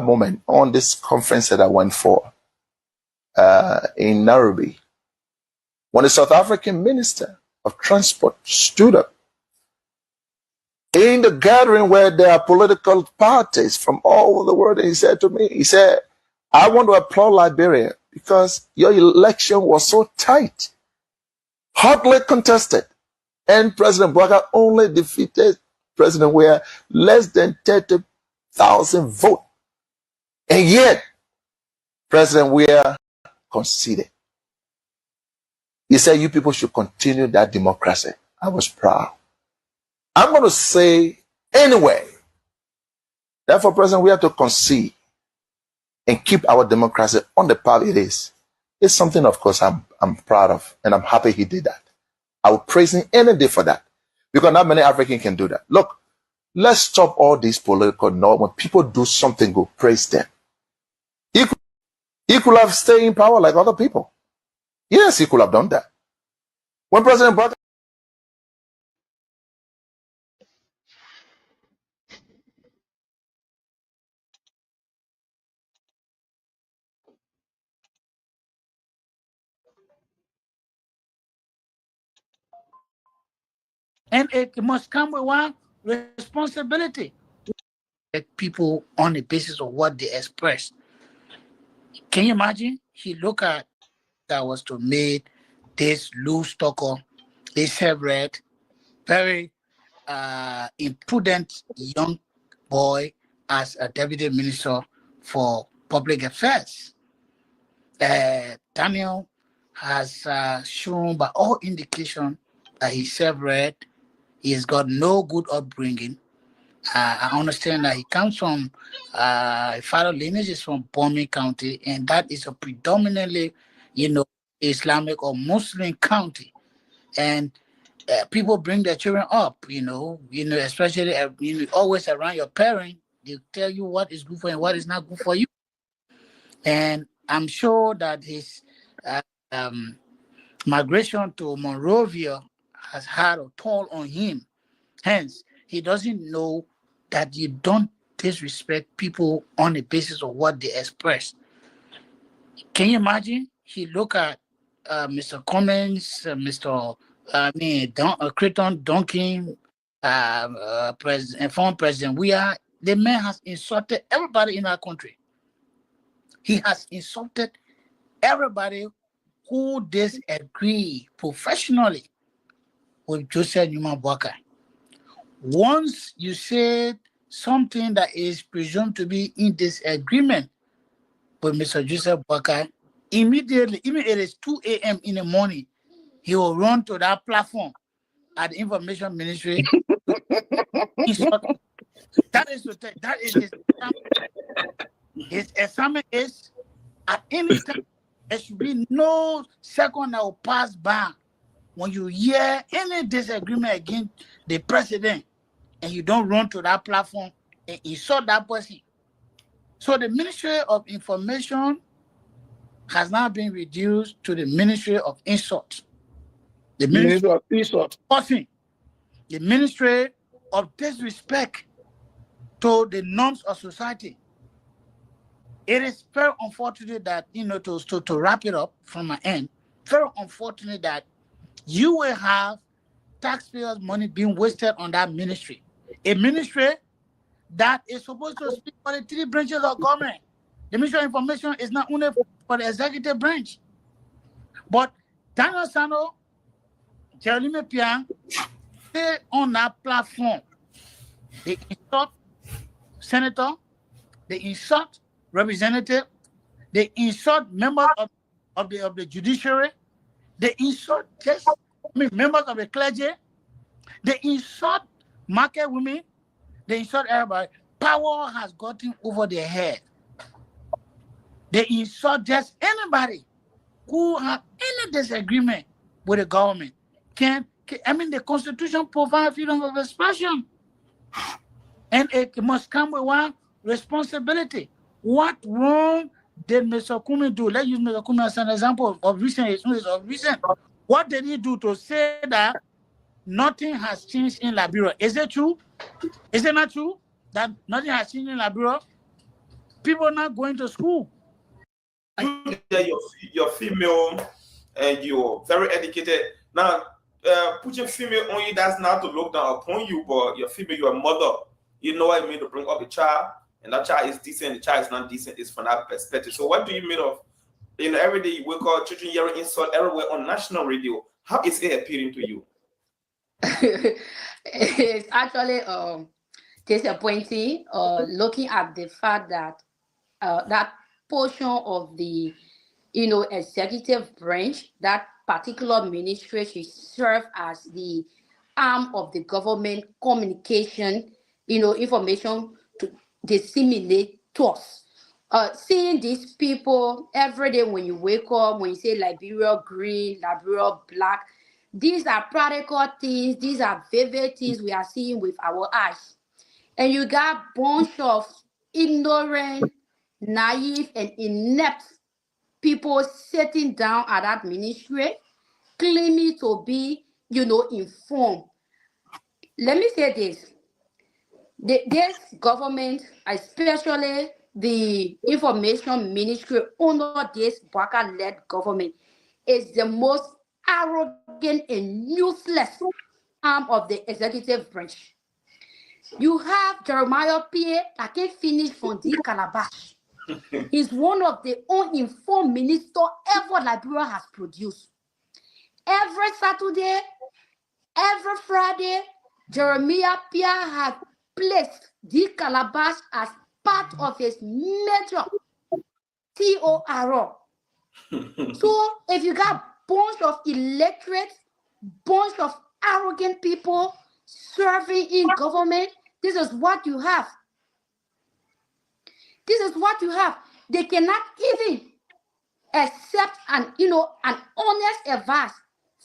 moment on this conference that I went for in Nairobi, when the South African Minister of Transport stood up in the gathering where there are political parties from all over the world, and he said to me, he said, I want to applaud Liberia because your election was so tight, hotly contested, and President Boakai only defeated President Weah less than 30,000 votes. And yet, President Weah conceded. He said, you people should continue that democracy. I was proud. I'm going to say anyway, therefore, President, we have to concede and keep our democracy on the path it is. It's something, of course, I'm proud of, and I'm happy he did that. I would praise him any day for that, because not many Africans can do that. Look, let's stop all these political norms. When people do something good, praise them. He could have stayed in power like other people. Yes, he could have done that. When President Boakai And it must come with one responsibility. People on the basis of what they express. Can you imagine? He look at that was to make this loose talker, this self-read, very imprudent young boy as a deputy minister for public affairs. Daniel has shown by all indication that he's self-read. He's got no good upbringing. I understand that he comes from father lineage is from Bomi County, and that is a predominantly, Islamic or Muslim county. And people bring their children up, especially always around your parent. They tell you what is good for you and what is not good for you. And I'm sure that his migration to Monrovia has had a toll on him. Hence, he doesn't know that you don't disrespect people on the basis of what they express. Can you imagine? He look at Mr. Cummins, Creighton Duncan, former President Weah. The man has insulted everybody in our country. He has insulted everybody who disagree professionally with Joseph Newman Boakai. Once you say something that is presumed to be in disagreement with Mr. Joseph Boakai, immediately, even it is 2 a.m. in the morning, he will run to that platform at the Information Ministry. That is his assignment is at any time. There should be no second that will pass by when you hear any disagreement against the president and you don't run to that platform and insult that person. So the Ministry of Information has now been reduced to the Ministry of Insult. The Ministry of Insult. The Ministry of Disrespect to the norms of society. It is very unfortunate that, to wrap it up from my end, very unfortunate that you will have taxpayers' money being wasted on that ministry. A ministry that is supposed to speak for the 3 branches of government. The Ministry of Information is not only for the executive branch. But Daniel Sano, Jeremy Piang, stay on that platform. They insult senator, they insult representative, they insult members of the judiciary, they insult members of the clergy, they insult market women, they insult everybody. Power has gotten over their head. They insult just anybody who have any disagreement with the government. The Constitution provides freedom of expression. And it must come with one responsibility. What wrong did Mr. Kumi do? Let's use Mr. Kumi as an example of recent. What did he do to say that nothing has changed in Liberia? Is it true? Is it not true that nothing has changed in Liberia? People not going to school. You're female and you're very educated. Now, putting female on you, that's not to look down upon you, but you're female, you're a mother. You know what I mean to bring up a child, and that child is decent, the child is not decent, is from that perspective. So what do you mean of, every day you wake up, children hearing insult everywhere on national radio? How is it appealing to you? It's actually disappointing looking at the fact that that portion of the executive branch, that particular ministry should serve as the arm of the government communication, information to disseminate to us. Seeing these people every day when you wake up, when you say Liberia green, Liberia black, these are practical things, these are vivid things we are seeing with our eyes. And you got bunch of ignorant, naive, and inept people sitting down at that ministry, claiming to be, informed. Let me say this. This government, especially the information ministry under this Boakai-led government, is the most arrogant and useless arm of the executive branch. You have Jeremiah Pierre that can finish from the Calabash. He's one of the uninformed ministers ever Liberia has produced. Every Saturday, every Friday, Jeremiah Pierre has placed the Calabash as part of his major TOR. So if you got bunch of illiterate, bunch of arrogant people serving in government, this is what you have. This is what you have. They cannot even accept an honest advice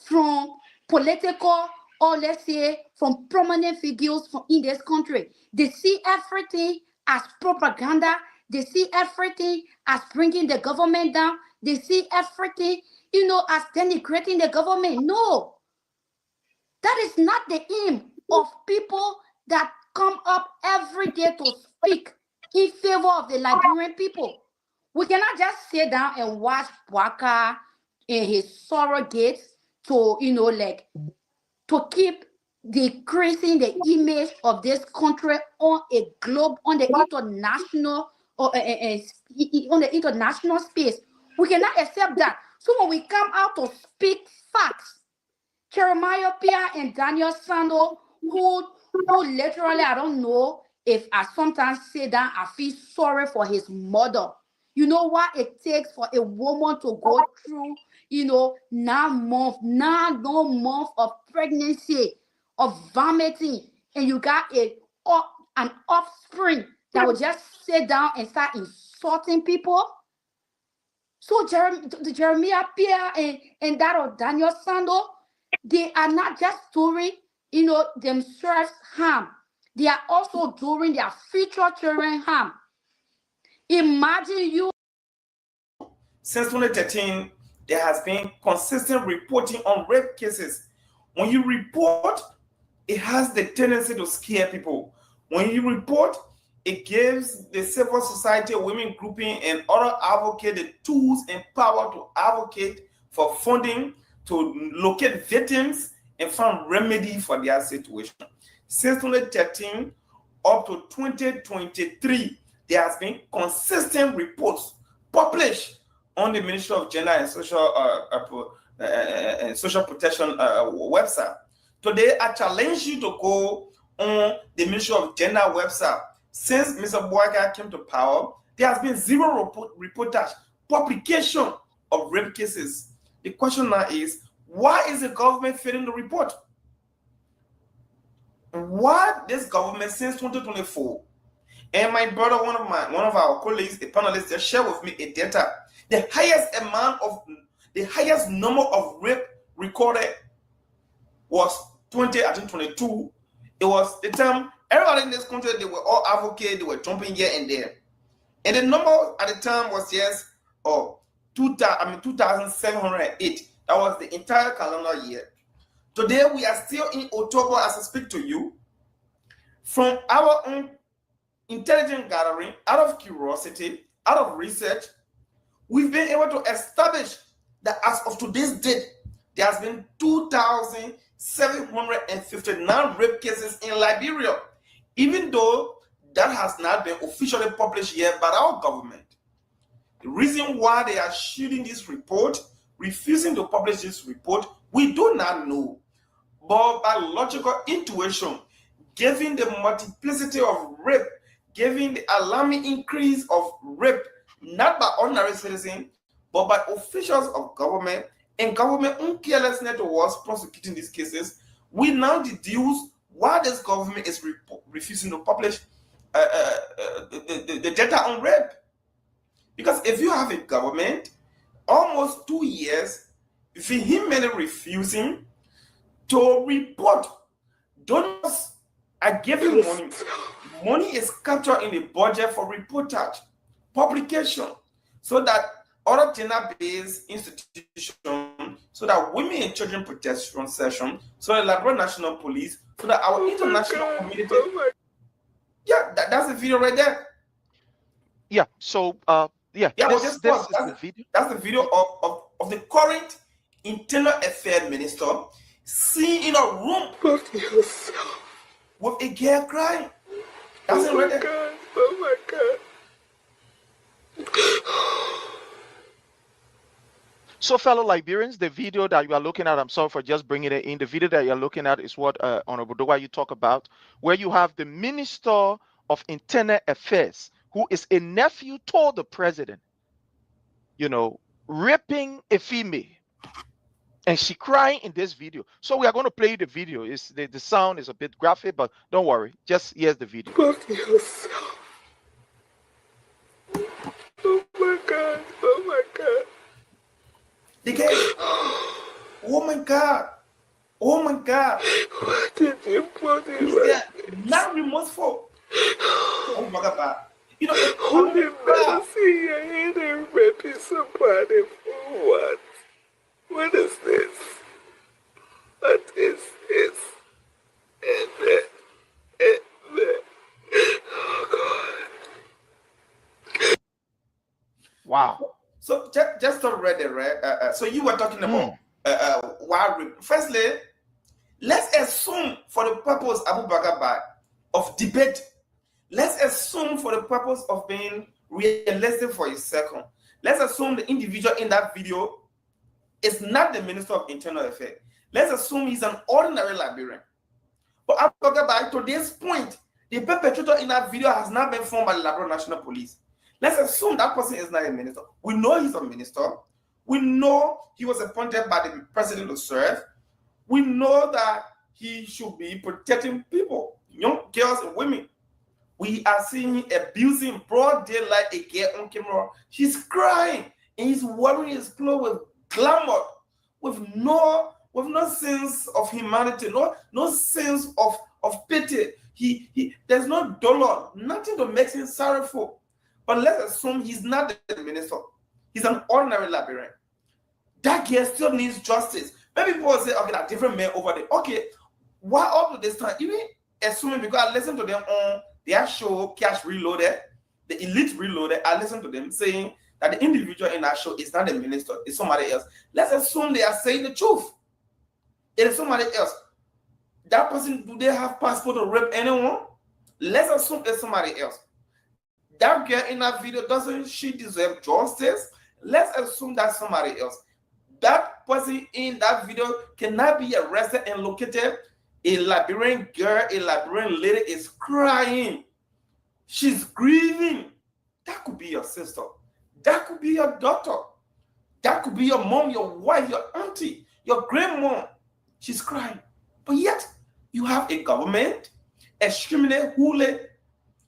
from political, or let's say from prominent figures in this country. They see everything as propaganda. They see everything as bringing the government down. They see everything, as denigrating the government. No, that is not the aim of people that come up every day to speak in favor of the Liberian people. We cannot just sit down and watch Boakai and his surrogates to, to keep decreasing the image of this country on a globe, on the international, or on the international space. We cannot accept that. So when we come out to speak facts, Jeremiah Pierre and Daniel Sando, who literally, I don't know if I sometimes say that I feel sorry for his mother. You know what it takes for a woman to go through, 9 months of pregnancy, of vomiting, and you got an offspring that will just sit down and start insulting people. So Jeremiah Pierre and that of Daniel Sando, they are not just doing, themselves harm. They are also doing their future children harm. Imagine you. Since 2013, there has been consistent reporting on rape cases. When you report, it has the tendency to scare people. When you report, it gives the civil society, women grouping, and other advocates the tools and power to advocate for funding, to locate victims, and find remedy for their situation. Since 2013 up to 2023, there has been consistent reports published on the Ministry of Gender and Social Protection website. Today, I challenge you to go on the Ministry of Gender website. Since Mr. Boakai came to power, there has been zero reportage, publication of rape cases. The question now is, why is the government failing to report? Why this government since 2024? And my brother, one of our colleagues, a panelist, just shared with me a data. The highest number of rape recorded was 2022. It was the time everybody in this country, they were all advocates, they were jumping here and there. And the number at the time was 2,708. That was the entire calendar year. Today, we are still in October as I speak to you. From our own intelligence gathering, out of curiosity, out of research, we've been able to establish that as of today's date, there has been 2,759 rape cases in Liberia, even though that has not been officially published yet by our government. The reason why they are shielding this report, refusing to publish this report, we do not know. But by logical intuition, given the multiplicity of rape, given the alarming increase of rape, not by ordinary citizens, but by officials of government and government carelessness towards prosecuting these cases, we now deduce why this government is refusing to publish the data on rape. Because if you have a government almost 2 years vehemently refusing to report, donors are giving money. Money is captured in the budget for reportage, publication, so that other gender-based institutions, so that women and children protection session, so that Liberia National Police, so that our international community. Yeah, that's the video right there. Yeah. So this is the video. That's the video of the current Internal Affairs Minister seen in a room with a girl crying. That's it right there. God. Oh my God. So, fellow Liberians, the video that you are looking at, I'm sorry for just bringing it in. The video that you're looking at is what Honorable Dowa you talk about, where you have the Minister of Internal Affairs, who is a nephew to the president, raping a female. And she crying in this video. So we are going to play the video. The sound is a bit graphic, but don't worry. Just here's the video. Fuck yourself. Oh my God. Oh my God. The guy. Oh my God. Oh my God. What did you put in? Not remorseful. Oh my God. Holy mercy, you ain't a raping somebody for what? What is this? What is this? Oh God. Wow. So just to read it, right? So you were talking about why. Firstly, let's assume for the purpose Abu Bakar of debate. Let's assume for the purpose of being realistic for a second. Let's assume the individual in that video is not the Minister of Internal Affairs. Let's assume he's an ordinary Liberian. But I'm talking about today's point, the perpetrator in that video has not been formed by the Liberia National Police. Let's assume that person is not a minister. We know he's a minister. We know he was appointed by the president to serve. We know that he should be protecting people, young girls and women. We are seeing him abusing broad daylight a girl on camera. She's crying and he's wearing his clothes with glamour, with no sense of humanity, no sense of pity. There's no dollar, nothing to make him sorrowful. But let's assume he's not the minister. He's an ordinary Liberian. That girl still needs justice. Maybe people will say, okay, there are different men over there. Okay, why up to this time? Even assuming, because I listen to them on their show, Cash Reloaded, the Elite Reloaded, I listen to them saying that the individual in that show is not the minister, it's somebody else. Let's assume they are saying the truth. It is somebody else. That person, do they have passport to rape anyone? Let's assume it's somebody else. That girl in that video, doesn't she deserve justice? Let's assume that's somebody else. That person in that video cannot be arrested and located. A Liberian girl, a Liberian lady is crying. She's grieving. That could be your sister. That could be your daughter. That could be your mom, your wife, your auntie, your grandmom. She's crying. But yet, you have a government extremely wholly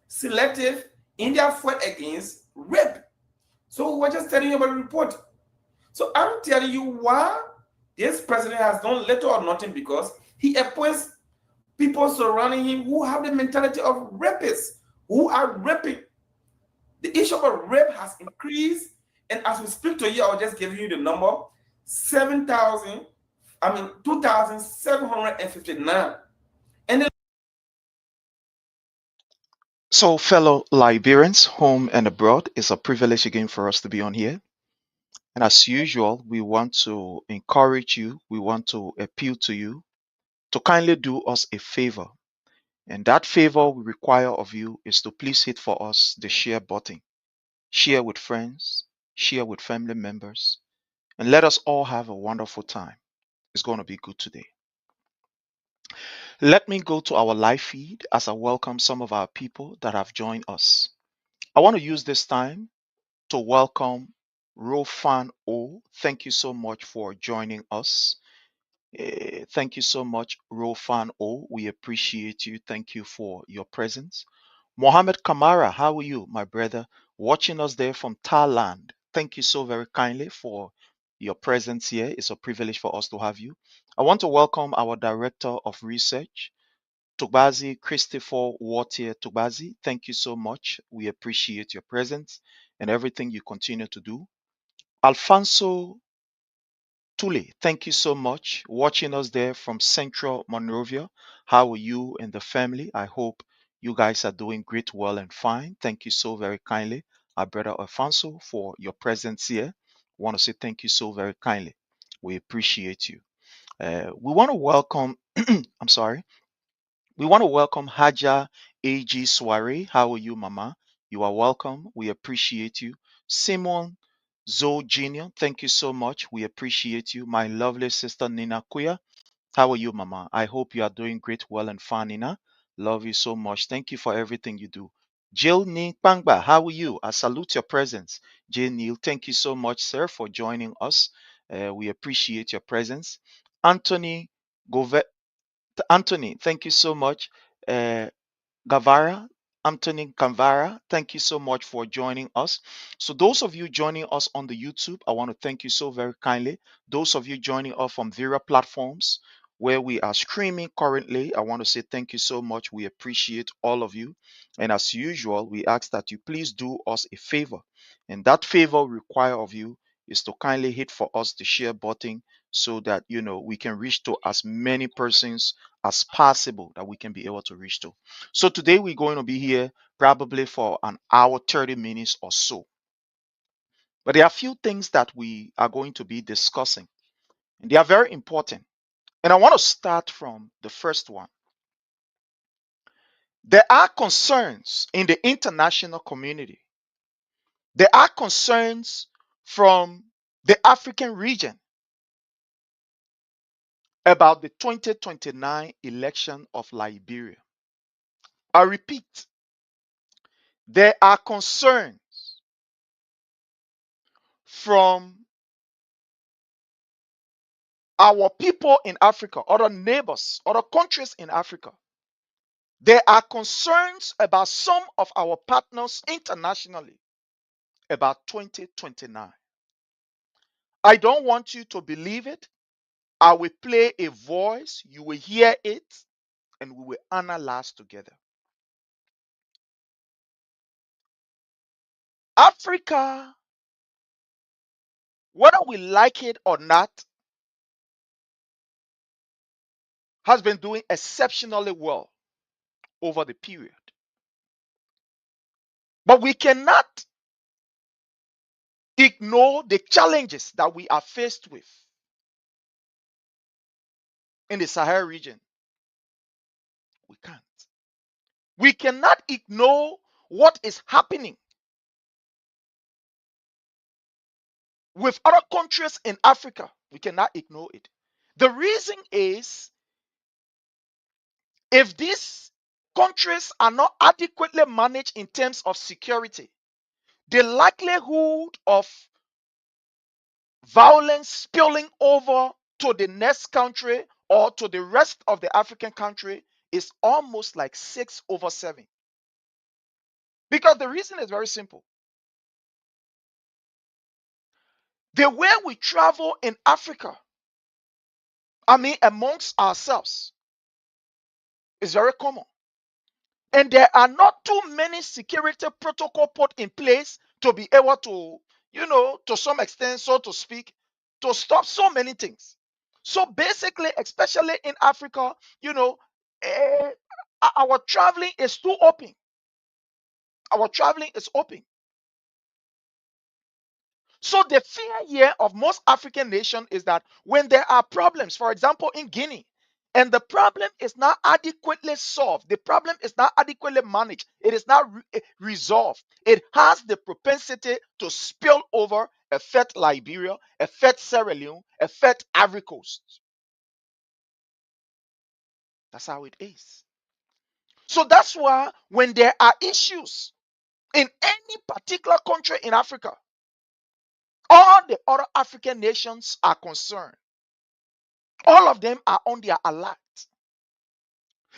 selective in their fight against rape. So we're just telling you about the report. So I'm telling you why this president has done little or nothing, because he appoints people surrounding him who have the mentality of rapists, who are raping. The issue of rape has increased, and as we speak to you, I'll just give you the number: 2,759. And So, fellow Liberians, home and abroad, it's a privilege again for us to be on here. And as usual, we want to encourage you, we want to appeal to you to kindly do us a favor. And that favor we require of you is to please hit for us the share button. Share with friends, share with family members, and let us all have a wonderful time. It's going to be good today. Let me go to our live feed as I welcome some of our people that have joined us. I want to use this time to welcome Rofan O. Thank you so much for joining us. Thank you so much, Rofan O. We appreciate you. Thank you for your presence. Mohammed Kamara, how are you, my brother? Watching us there from Thailand. Thank you so very kindly for your presence here. It's a privilege for us to have you. I want to welcome our Director of Research, Tubazi Christopher Wautier Tubazi. Thank you so much. We appreciate your presence and everything you continue to do. Alfonso Tule, thank you so much. Watching us there from Central Monrovia. How are you and the family? I hope you guys are doing great, well, and fine. Thank you so very kindly, our brother Alfonso, for your presence here. Want to say thank you so very kindly. We appreciate you. We want to welcome, I'm sorry, we want to welcome Haja A.G. Soiree. How are you, Mama? You are welcome. We appreciate you. Simon Zoe Jr., thank you so much. We appreciate you. My lovely sister Nina Kuya. How are you, Mama? I hope you are doing great, well, and fine, Nina. Love you so much. Thank you for everything you do. Jill Ning Pangba, how are you? I salute your presence. Jill Neil, thank you so much, sir, for joining us. We appreciate your presence. Anthony Gove Anthony, thank you so much. Uh, Gavara, Anthony Gavara, thank you so much for joining us. So, those of you joining us on the YouTube, I want to thank you so very kindly. Those of you joining us from various platforms where we are streaming currently, I want to say thank you so much. We appreciate all of you. And as usual, we ask that you please do us a favor. And that favor we require of you is to kindly hit for us the share button so that we can reach to as many persons as possible that we can be able to reach to. So today we're going to be here probably for an hour, 30 minutes or so. But there are a few things that we are going to be discussing, and they are very important. And I want to start from the first one. There are concerns in the international community. There are concerns from the African region about the 2029 election of Liberia. I repeat, there are concerns from our people in Africa, other neighbors, other countries in Africa. There are concerns about some of our partners internationally about 2029. I don't want you to believe it. I will play a voice, you will hear it, and we will analyze together. Africa, whether we like it or not, has been doing exceptionally well over the period. But we cannot ignore the challenges that we are faced with in the Sahel region. We can't. We cannot ignore what is happening with other countries in Africa. We cannot ignore it. The reason is if these countries are not adequately managed in terms of security, the likelihood of violence spilling over to the next country or to the rest of the African country is almost like 6/7. Because the reason is very simple. The way we travel in Africa, amongst ourselves, is very common. And there are not too many security protocol put in place to be able to, to some extent, so to speak, to stop so many things. So basically, especially in Africa, eh, our traveling is too open. Our traveling is open. So the fear here of most African nations is that when there are problems, for example, in Guinea, and the problem is not adequately solved, the problem is not adequately managed, it is not resolved, it has the propensity to spill over, affect Liberia, affect Sierra Leone, affect Ivory Coast. That's how it is. So that's why when there are issues in any particular country in Africa, all the other African nations are concerned. All of them are on their alert.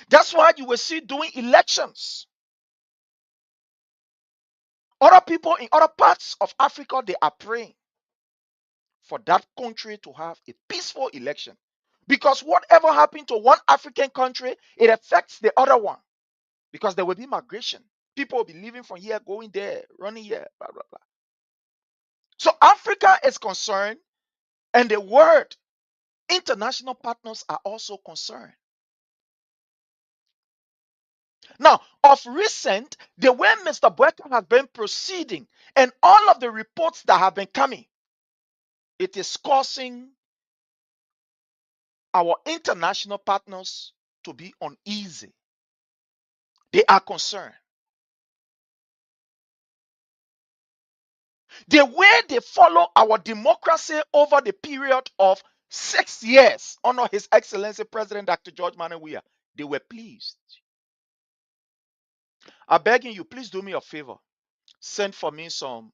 That's why you will see during elections, other people in other parts of Africa, they are praying for that country to have a peaceful election. Because whatever happened to one African country, it affects the other one. Because there will be migration. People will be leaving from here, going there, running here, blah, blah, blah. So Africa is concerned, and the world, international partners are also concerned. Now, of recent, the way Mr. Boakai has been proceeding and all of the reports that have been coming, it is causing our international partners to be uneasy. They are concerned. The way they follow our democracy over the period of 6 years under His Excellency President Dr. George Weah, they were pleased. I'm begging you, please do me a favor. Send for me some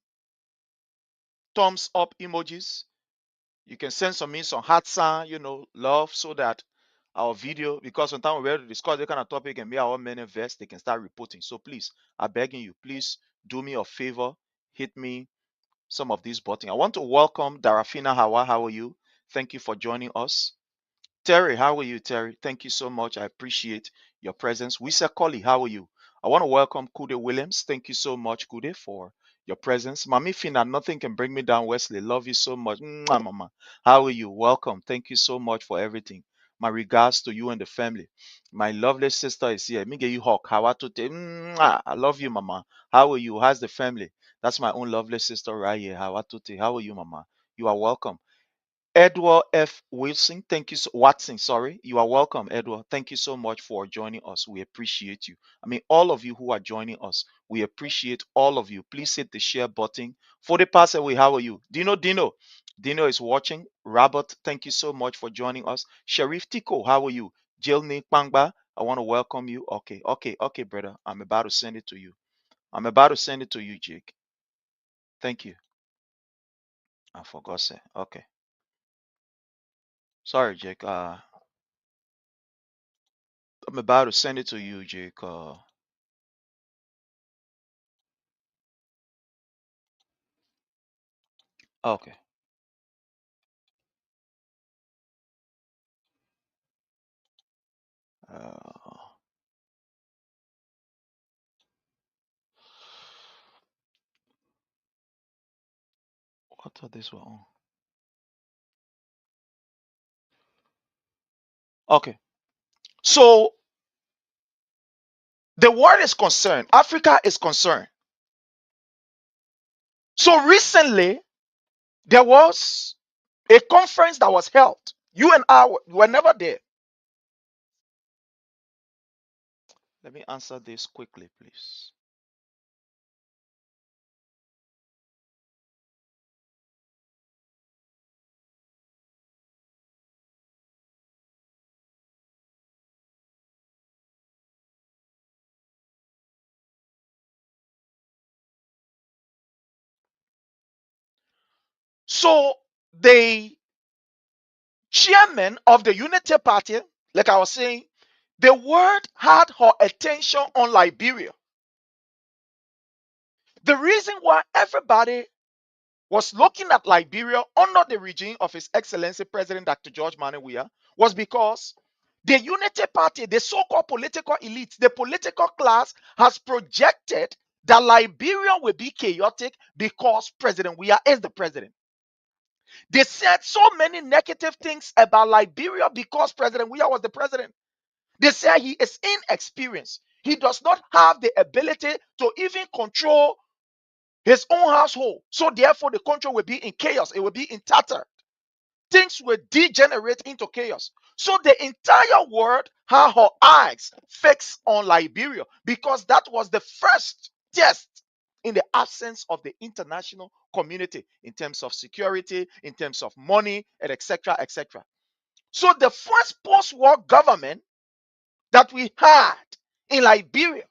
thumbs up emojis. You can send some heart sign, love, so that our video, because sometimes we're to discuss the kind of topic and be our many verse, they can start reporting. So please, I'm begging you, please do me a favor, hit me some of these buttons. I want to welcome Darafina Hawa. How are you? Thank you for joining us. Terry, how are you, Terry? Thank you so much. I appreciate your presence. Wisa Koli, how are you? I want to welcome Kude Williams. Thank you so much, Kude, for your presence. Mami Fina, nothing can bring me down, Wesley. Love you so much. Mwah, mama. How are you? Welcome. Thank you so much for everything. My regards to you and the family. My lovely sister is here. Me get you hug. How are you? I love you, mama. How are you? How's the family? That's my own lovely sister right here. How are you, mama? You are welcome. Edward F. Wilson, thank you. Watson, sorry. You are welcome, Edward. Thank you so much for joining us. We appreciate you. I mean, all of you who are joining us, we appreciate all of you. Please hit the share button. For the past away, how are you? Dino is watching. Robert, thank you so much for joining us. Sharif Tiko, how are you? Jilni Pangba, I want to welcome you. Okay, brother. I'm about to send it to you. Jake. Thank you. I forgot to say. Okay. Sorry, Jake. I'm about to send it to you, Jake. Okay. Uh, what are this one? Okay. So the world is concerned. Africa is concerned. So recently, there was a conference that was held. You and I were never there. Let me answer this quickly, please. So the chairman of the Unity Party, like I was saying, the world had her attention on Liberia. The reason why everybody was looking at Liberia under the regime of His Excellency President Dr. George Weah was because the Unity Party, the so-called political elites, the political class has projected that Liberia will be chaotic because President Weah is the president. They said so many negative things about Liberia because President Weah was the president. They said he is inexperienced. He does not have the ability to even control his own household. So therefore, the country will be in chaos. It will be in tatter. Things will degenerate into chaos. So the entire world had her eyes fixed on Liberia because that was the first test in the absence of the international community in terms of security, in terms of money, and etc. etc. So the first post-war government that we had in Liberia,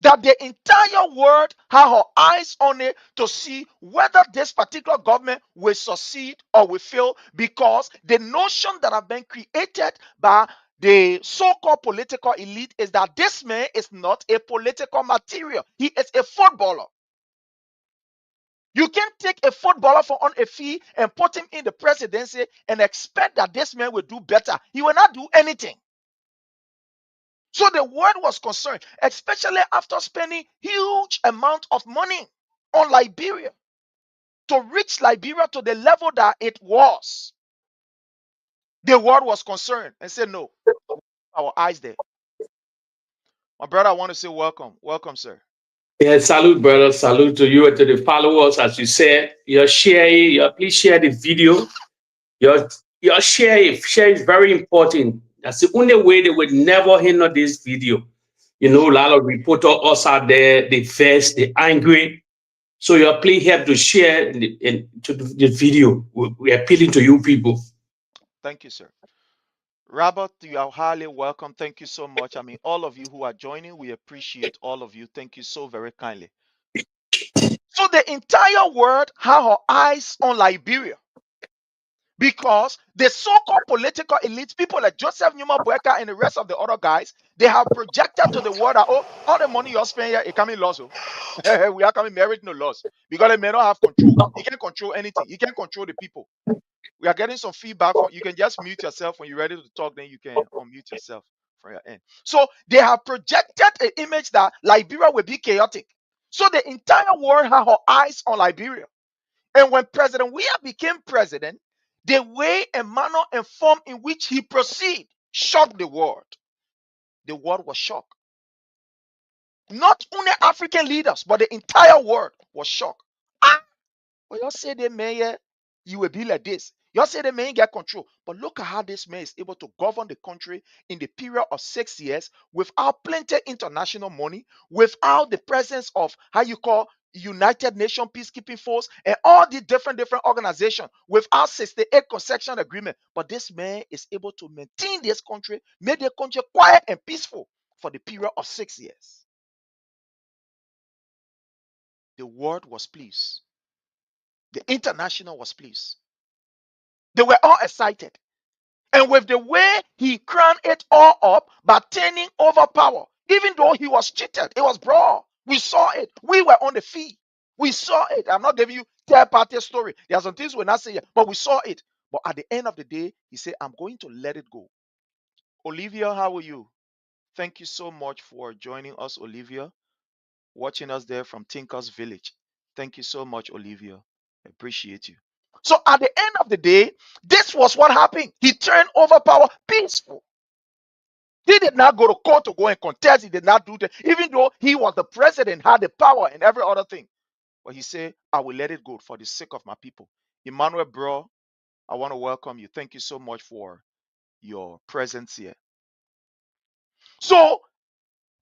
that the entire world had her eyes on it to see whether this particular government will succeed or will fail, because the notion that have been created by the so-called political elite is that this man is not a political material. He is a footballer. You can't take a footballer for on a fee and put him in the presidency and expect that this man will do better. He will not do anything. So the world was concerned, especially after spending huge amount of money on Liberia to reach Liberia to the level that it was. The world was concerned and said, no, our eyes there. My brother, I want to say welcome. Welcome, sir. Yeah, salute, brother. Salute to you and to the followers. As you said, please share the video. Your share it. Share is very important. That's the only way they would never hinder this video. You know, a lot of reporters us out there, they vexed, they angry. So your please help to share the video. We're appealing to you people. Thank you, sir. Robert, you are highly welcome. Thank you so much. I mean, all of you who are joining, we appreciate all of you. Thank you so very kindly. So the entire world had her eyes on Liberia because the so-called political elites, people like Joseph Numa Boakai and the rest of the other guys, they have projected to the world that, oh, all the money you're spending here, it coming loss. Oh. We are coming married, no loss, because they may not have control. He can't control anything. He can't control the people. We are getting some feedback. You can just mute yourself when you're ready to talk. Then you can unmute yourself from your end. So they have projected an image that Liberia will be chaotic. So the entire world had her eyes on Liberia. And when President Weah became president, the way and manner and form in which he proceeded shocked the world. The world was shocked. Not only African leaders, but the entire world was shocked. Ah, well, you say the mayor, you will be like this. You say the man get control. But look at how this man is able to govern the country in the period of 6 years without plenty international money, without the presence of how you call United Nations peacekeeping force and all the different organizations, without 68 concession agreement. But this man is able to maintain this country, make the country quiet and peaceful for the period of 6 years. The world was pleased. The international was pleased. They were all excited. And with the way he crowned it all up by turning over power, even though he was cheated, it was broad. We saw it. We were on the field. We saw it. I'm not giving you third-party story. There are some things we're not saying, but we saw it. But at the end of the day, he said, I'm going to let it go. Olivia, how are you? Thank you so much for joining us, Olivia. Watching us there from Tinker's Village. Thank you so much, Olivia. Appreciate you. So at the end of the day, this was what happened. He turned over power peaceful. He did not go to court to go and contest. He did not do that. Even though he was the president, had the power and every other thing. But he said, I will let it go for the sake of my people. Emmanuel, bro, I want to welcome you. Thank you so much for your presence here. So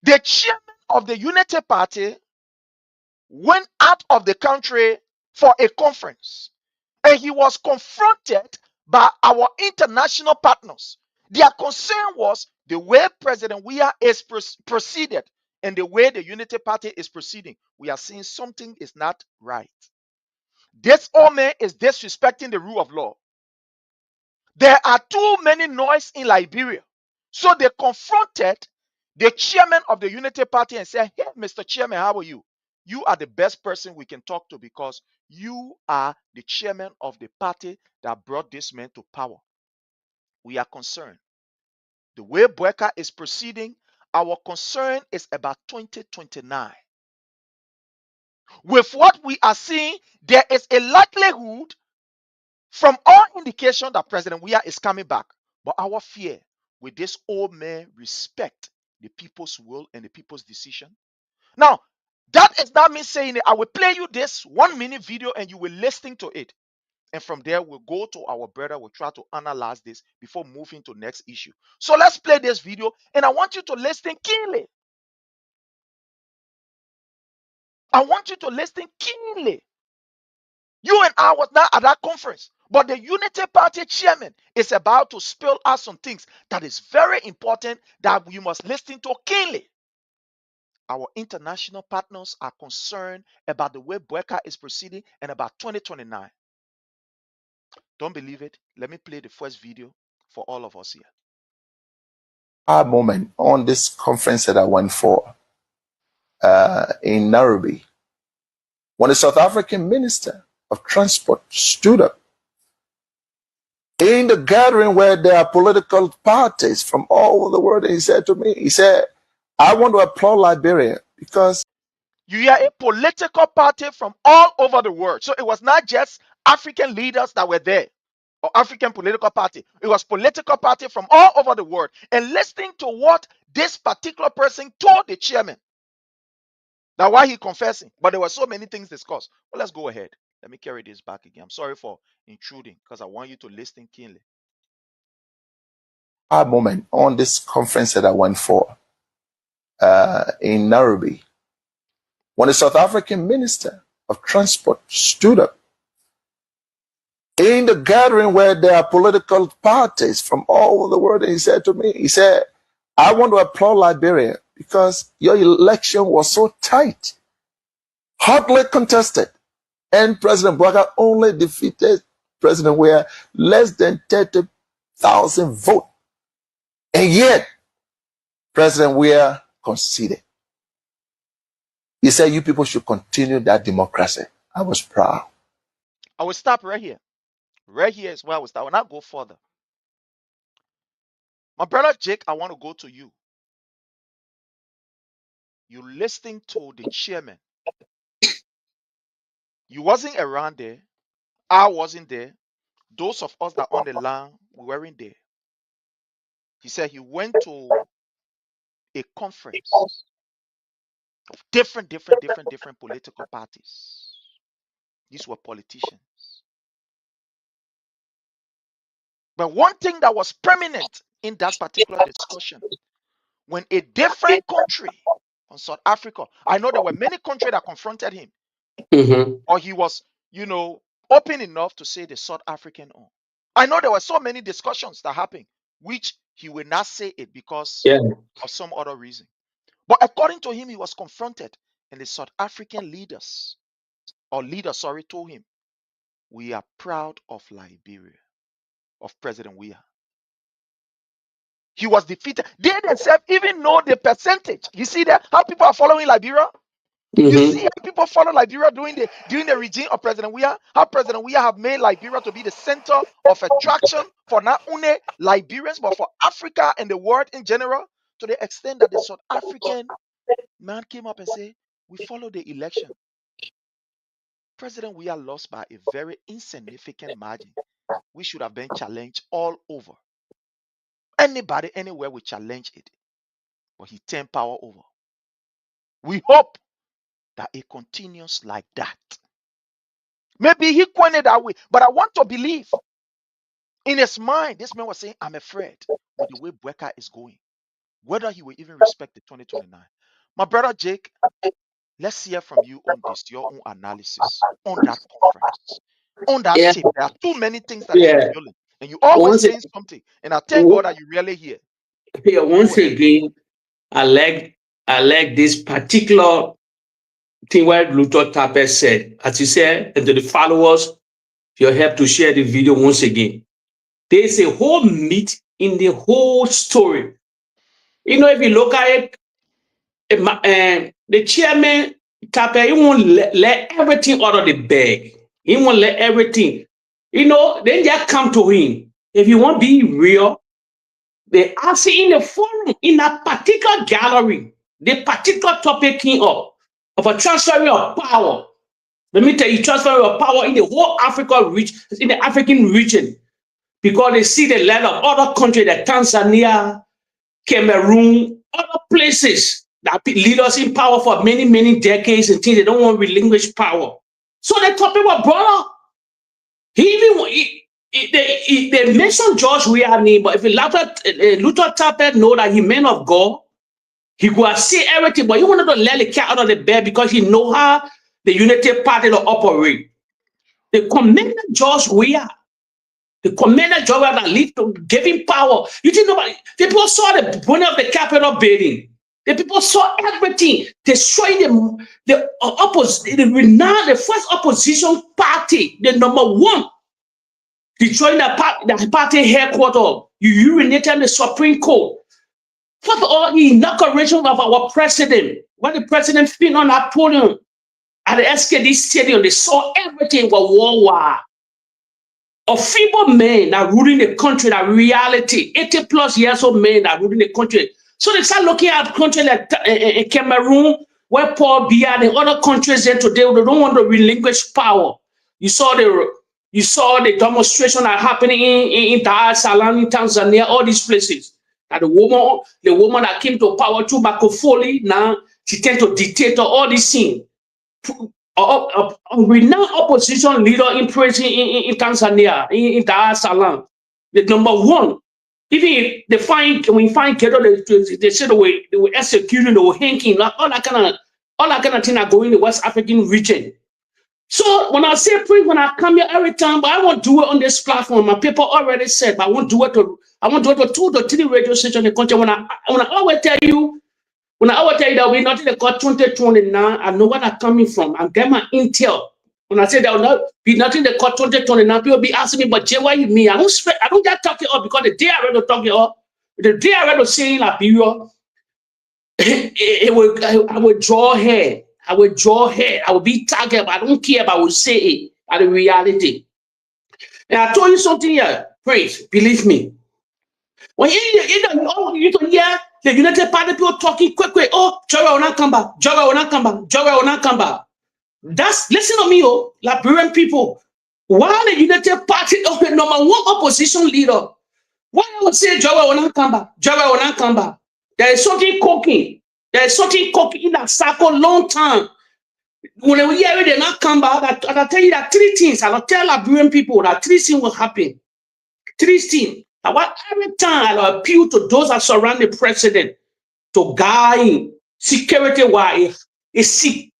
the chairman of the Unity Party went out of the country for a conference, and he was confronted by our international partners. Their concern was the way President Weah is proceeded and the way the Unity Party is proceeding. We are seeing something is not right. This old man is disrespecting the rule of law. There are too many noise in Liberia. So they confronted the chairman of the Unity Party and said, hey, Mr. Chairman, how are you? You are the best person we can talk to because you are the chairman of the party that brought this man to power. We are concerned. The way Boakai is proceeding, our concern is about 2029. With what we are seeing, there is a likelihood from all indication that President Weah is coming back. But our fear, will this old man respect the people's will and the people's decision? Now, that is not me saying it. I will play you this 1-minute video and you will listen to it. And from there, we'll go to our brother. We'll try to analyze this before moving to next issue. So let's play this video. And I want you to listen keenly. I want you to listen keenly. You and I was not at that conference. But the Unity Party chairman is about to spill out some things that is very important that you must listen to keenly. Our international partners are concerned about the way Boakai is proceeding and about 2029. Don't believe it? Let me play the first video for all of us here. Our moment on this conference that I went for in Nairobi, when the South African Minister of Transport stood up in the gathering where there are political parties from all over the world, and he said to me, he said, I want to applaud Liberia because you are a political party from all over the world. So it was not just African leaders that were there or African political party. It was political party from all over the world. And listening to what this particular person told the chairman, that's why he confessing. But there were so many things discussed. Well, let's go ahead. Let me carry this back again. I'm sorry for intruding because I want you to listen keenly. our moment on this conference that I went for in Nairobi, when the South African Minister of Transport stood up in the gathering where there are political parties from all over the world, and he said to me, he said, I want to applaud Liberia because your election was so tight, hotly contested, and President Boakai only defeated President Weah less than 30,000 votes. And yet, President Weah conceded. He said, you people should continue that democracy. I was proud. I will stop right here. Right here is where I will start. I will not go further. My brother Jake, I want to go to you. You listening to the chairman. You wasn't around there. I wasn't there. Those of us that on the line, we weren't there. He said he went to a conference of different political parties. These were politicians. But one thing that was permanent in that particular discussion, when a different country from South Africa, I know there were many countries that confronted him, or he was, open enough to say the South African own. I know there were so many discussions that happened, which he will not say it because of some other reason. But according to him, he was confronted, and the South African leaders told him, we are proud of Liberia, of President Weah. He was defeated. They themselves even know the percentage. You see that how people are following Liberia? You see how people follow Liberia during the regime of President Weah? How President Weah have made Liberia to be the center of attraction for not only Liberians, but for Africa and the world in general, to the extent that the South African man came up and said, we follow the election. President Weah lost by a very insignificant margin. We should have been challenged all over. Anybody, anywhere will challenge it. But he turned power over. We hope that it continues like that. Maybe he coined it that way, but I want to believe. In his mind, this man was saying, I'm afraid with the way Boakai is going, whether he will even respect the 2029. My brother Jake, let's hear from you on this, your own analysis on that conference, on that tape. There are too many things that is revealing, and you always saying something, and I thank God that you really hear. Yeah, once again, I like this particular thing where Luther Tapper said, as he said, and to the followers, you help to share the video once again. There's a whole meat in the whole story. If you look at it, the chairman Tapper, he won't let everything out of the bag. He won't let everything. Then just come to him. If you want to be real, they ask in the forum, in a particular gallery, the particular topic came up of a transfer of power. Let me tell you, transfer of power in the whole Africa region, in the African region. because they see the land of other countries like Tanzania, Cameroon, other places that lead us in power for many, many decades and things. They don't want to relinquish power. So they told people, brother, they mentioned George Weah name, but if Luther Tappert know that he man of God, he could have seen everything, but he wanted to let the cat out of the bed because he know how the Unity Party to operate. They commended George Weah. The commander general that lived to give him power. You think nobody, people saw the burning of the Capitol building. The people saw everything, destroying the first opposition party, the number one, destroying the party headquarters. You urinated the Supreme Court. First of all, the inauguration of our president, when the president spin on Napoleon at the SKD Stadium, they saw everything was war. A feeble men that ruling the country, that reality, 80 plus years old men that ruling the country. So they start looking at countries like Cameroon, where Paul Biya and other countries there today, they don't want to relinquish power. You saw the demonstration that happening in Dar es Salaam, in Tanzania, all these places. That the woman that came to power through Makofoli, now she tend to dictate all these things. A renowned opposition leader in prison in Tanzania, in Dar es Salaam, the number one. Even when we find Ghetto, they said they were executing, they were hanging, all that kind of thing are going in the West African region. So when I say pray, when I come here every time, but I won't do it on this platform. My people already said, but I won't do it to 2 to 3 radio stations in the country. When I always tell you. When I will tell you that we're not in the court 2029, I know where I'm coming from. I'm getting my intel. When I say that will not be not in the court 2029, people be asking me, but Jay, why you mean? I don't get talking up because the day I read to talk it up, the day I read to say in Liberia, I will draw hair. I will be targeted, but I don't care, but I will say it at the reality. And I told you something here, praise, believe me. When you hear the United Party people talking quick, oh, Jora will not come back, Jora will not come back, Jora will not come back. Listen to me, oh, Liberian people. Why the United Party, the number one opposition leader, why I would say Jora will not come back, Jora will not come back? There is something cooking. There is something cooking in that circle long time. When we hear it, they not come back, I'll tell you that 3 things. I'll tell Liberian people that 3 things will happen. 3 things. Every time I appeal to those that surround the president to guide security-wise, if he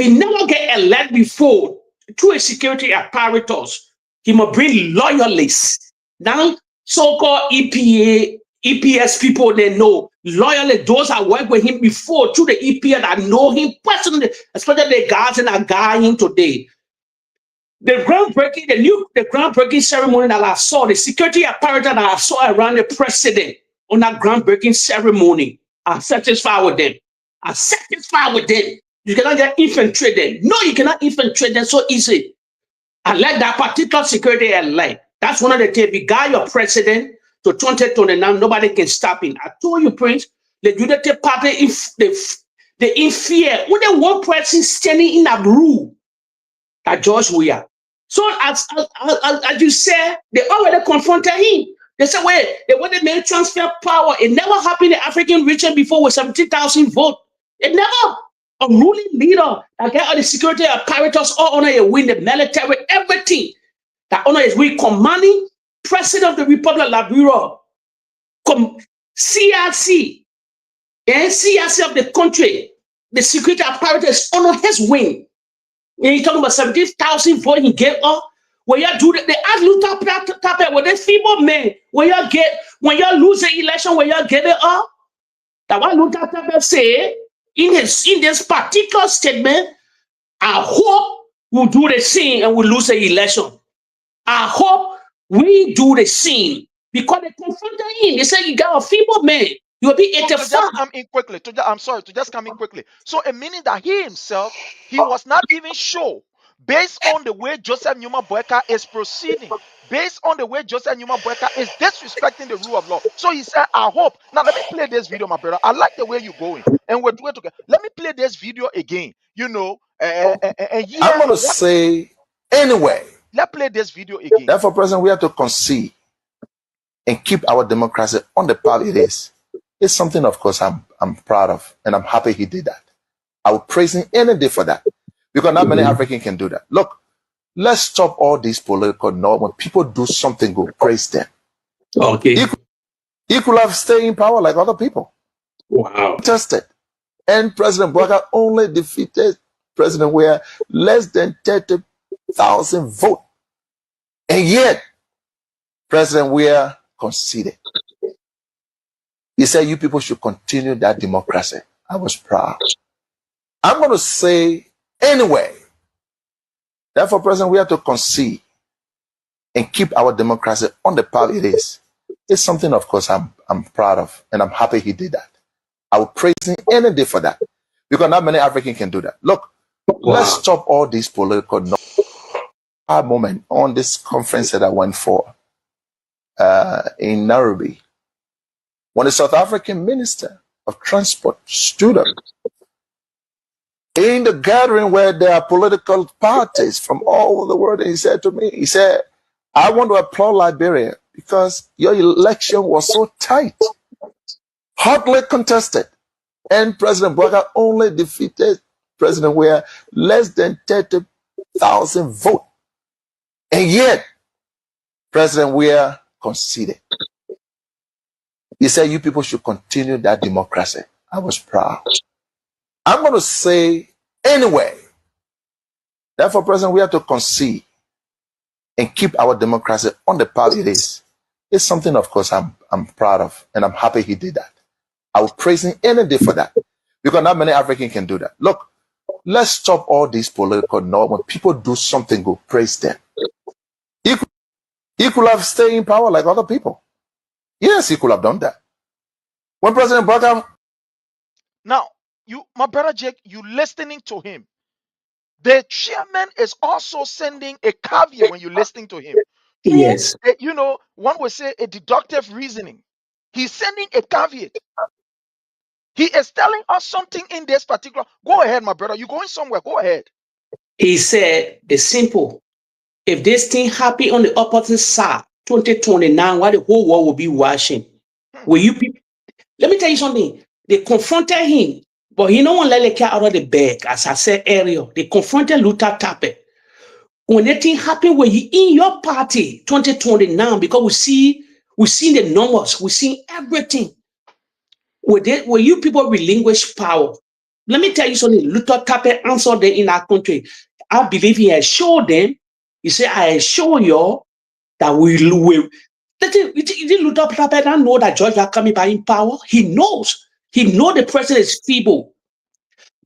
never get elected before through a security apparatus, he must bring loyalists. Now, so-called EPS people, they know loyalists, those that work with him before through the EPS that know him personally, especially the guys that are guiding today. The groundbreaking ceremony that I saw, the security apparatus that I saw around the president on that groundbreaking ceremony, I'm satisfied with them. I'm satisfied with them. You cannot get infiltrate them. No, you cannot infiltrate them so easy. I like that particular security I like. That's one of the things. We got your president to 2029, nobody can stop him. I told you, Prince, the Unity Party, they in fear. Only one person standing in a room. That George Weah. So as you said, they already confronted him. They said, wait, they want to make transfer power. It never happened in the African region before with 70,000 votes. It never. A ruling leader that get all the security apparatus, all honor you win the military, everything. That honor is we commanding president of the Republic of Liberia, CRC, and CRC of the country. The security apparatus honor his win. And you're talking about 70,000 votes he gave up. When you do that, they ask Luther Tappert, with the feeble men, when you lose the election, when you give it up. That's what Luther Tappert say in this particular statement. I hope we'll do the same and we'll lose the election. I hope we do the same. Because they confronted him. They said you got a feeble man. You'll be 85. To just come in quickly. To just come in quickly. So it meaning that he himself, he was not even sure, based on the way Joseph Numa Boakai is proceeding, based on the way Joseph Numa Boakai is disrespecting the rule of law. So he said, I hope. Now let me play this video, my brother. I like the way you're going. And we're together. Let me play this video again. You know, I'm going to say anyway. Let's play this video again. Therefore, President, we have to concede and keep our democracy on the path it is something, of course, I'm proud of, and I'm happy he did that. I would praise him any day for that, because not many Africans can do that. Look, let's stop all these political norms. When people do something good, praise them. Okay. He could have stayed in power like other people. Wow. Tested. And President Boakai only defeated President where less than 30,000 votes. And yet, President Weah conceded. He said, you people should continue that democracy. I was proud. I'm going to say anyway, therefore, President, we have to concede and keep our democracy on the path it is. It's something, of course, I'm proud of, and I'm happy he did that. I would praise him any day for that, because not many Africans can do that. Look, let's stop all these political moment on this conference that I went for in Nairobi, when the South African Minister of Transport stood up in the gathering where there are political parties from all over the world, and he said to me, he said, I want to applaud Liberia because your election was so tight, hotly contested, and President Boakai only defeated President Weah less than 30,000 votes. And yet, President Weah conceded. He said, you people should continue that democracy. I was proud. I'm going to say anyway, therefore, President, we have to concede and keep our democracy on the path it is. It's something, of course, I'm proud of, and I'm happy he did that. I would praise him any day for that, because not many Africans can do that. Look, let's stop all these political norms. When people do something good, praise them. He could have stayed in power like other people. Yes, he could have done that. When President Boakai... Now, my brother Jake, you listening to him. The chairman is also sending a caveat when you're listening to him. Yes. One would say a deductive reasoning. He's sending a caveat. He is telling us something in this particular. Go ahead, my brother. You're going somewhere. Go ahead. He said, it's simple. If this thing happen on the opposite side, 2029, why the whole world will be watching? Will you people? Let me tell you something. They confronted him, but he don't want to let the cat out of the bag. As I said earlier, they confronted Luther Tappet. When that thing happen, when you in your party, 2029, because we see the numbers, we see everything. When you people relinquish power, let me tell you something. Luther Tappet answered them in our country. I believe he has showed them. He said, I assure you that we will. Did Luther Tappet not know that George are coming by in power? He knows. He knows the president is feeble.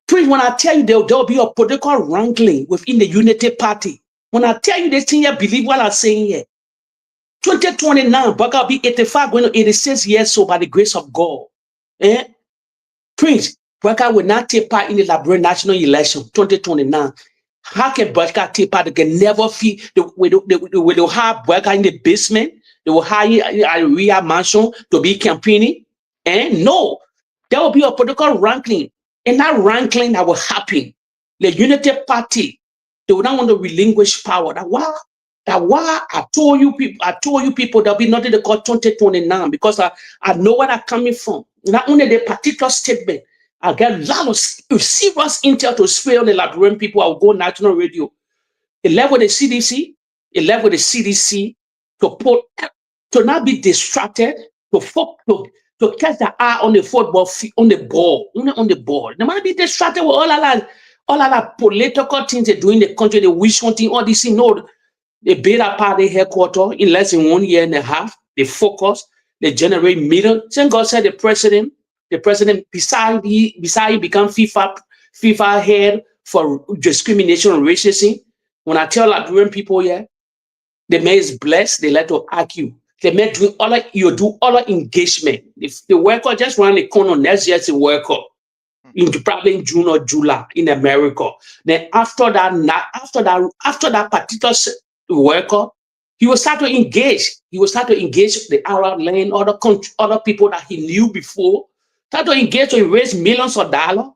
Please, when I tell you there will be a political wrangling within the Unity Party, when I tell you this thing, you believe what I'm saying here. 2029, Boakai will be 85, going to 86 years old by the grace of God. Prince, Boakai will not take part in the Liberian national election 2029. How can Boakai take part? They can never feel. They will have Boakai in the basement. They will hire a real mansion to be campaigning. And no, there will be a political wrangling. And that wrangling that will happen. The Unity Party, they will not want to relinquish power. That why I told you people there'll be nothing to call 2029, because I know where I'm coming from. Not only the particular statement, I get a lot of serious intel to spray on the Liberian people. I will go national radio. It left with the CDC. It left with the CDC to not be distracted, to catch the eye on the football, on the ball. They might be distracted with all of that political things they do in the country, the wish hunting, all these things. No, they build a party headquarters in less than 1 year and a half. They focus, they generate millions. Thank God said the president, beside he become FIFA head for discrimination and racism. When I tell Liberian people here, the man is blessed, they like to argue. The man do all the engagement. If the World Cup just run the corner next year's the World Cup, probably in June or July in America. Then after that particular World Cup, he will start to engage. He will start to engage the Arab land, other people that he knew before. Start to engage to raise millions of dollars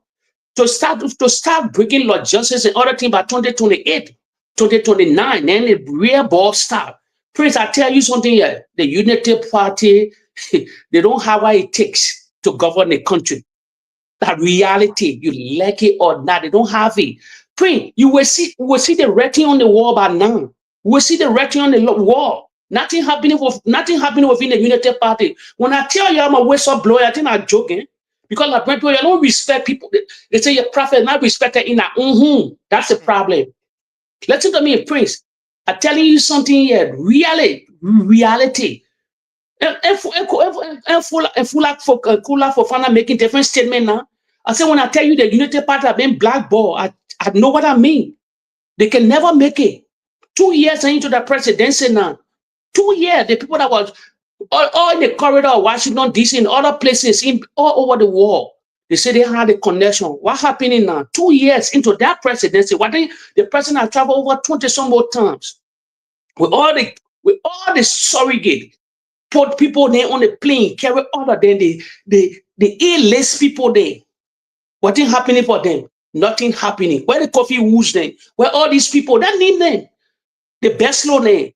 to start bringing logistics and other things by 2028, 2029. Then the real ball start. Prince, I tell you something here. The Unity Party, they don't have what it takes to govern the country. That reality, you like it or not, they don't have it. Prince, you will see the writing on the wall by now. You will see the writing on the wall. Nothing happening within the Unity Party. When I tell you I'm a whistleblower, I think I'm joking. Because like people, you don't respect people. They say your prophet not respected in that. That's the problem. Listen to me, Prince. I'm telling you something here. Reality. And for fana making different statement now. I say when I tell you the Unity Party have been blackballed, I know what I mean. They can never make it. 2 years into the presidency now. 2 years, the people that was all in the corridor of Washington, D.C., and other places all over the world, they say they had a connection. What happening now? 2 years into that presidency, the president has traveled over 20 some more times with all the surrogate, put people there on the plane, carry other than the A-list people there. What is happening for them? Nothing happening. Where the coffee woods then? Where all these people that need them? The best low name.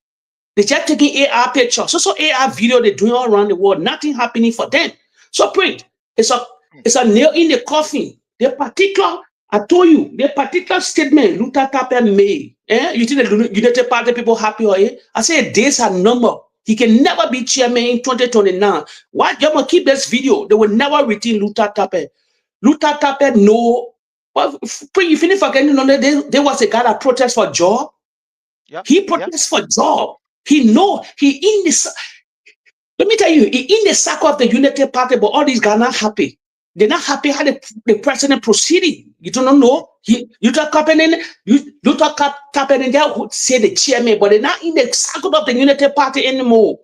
They just taking AR pictures. So AR video they're doing all around the world. Nothing happening for them. So print. It's a nail in the coffin. I told you, the particular statement Luther Tapper made. You think the Unity Party people happy or I say days are number. He can never be chairman in 2029. Why you gonna keep this video? They will never retain Luther Tapper. Luther Tapper no. Well, you finish forgetting there was a guy that protest for job. Yeah. He protests for job. He in this. Let me tell you, he in the circle of the Unity Party, but all these guys are not happy. They're not happy how the president proceeding. You don't know. You talk happening. You talk happening there who say the chairman, but they're not in the circle of the Unity Party anymore.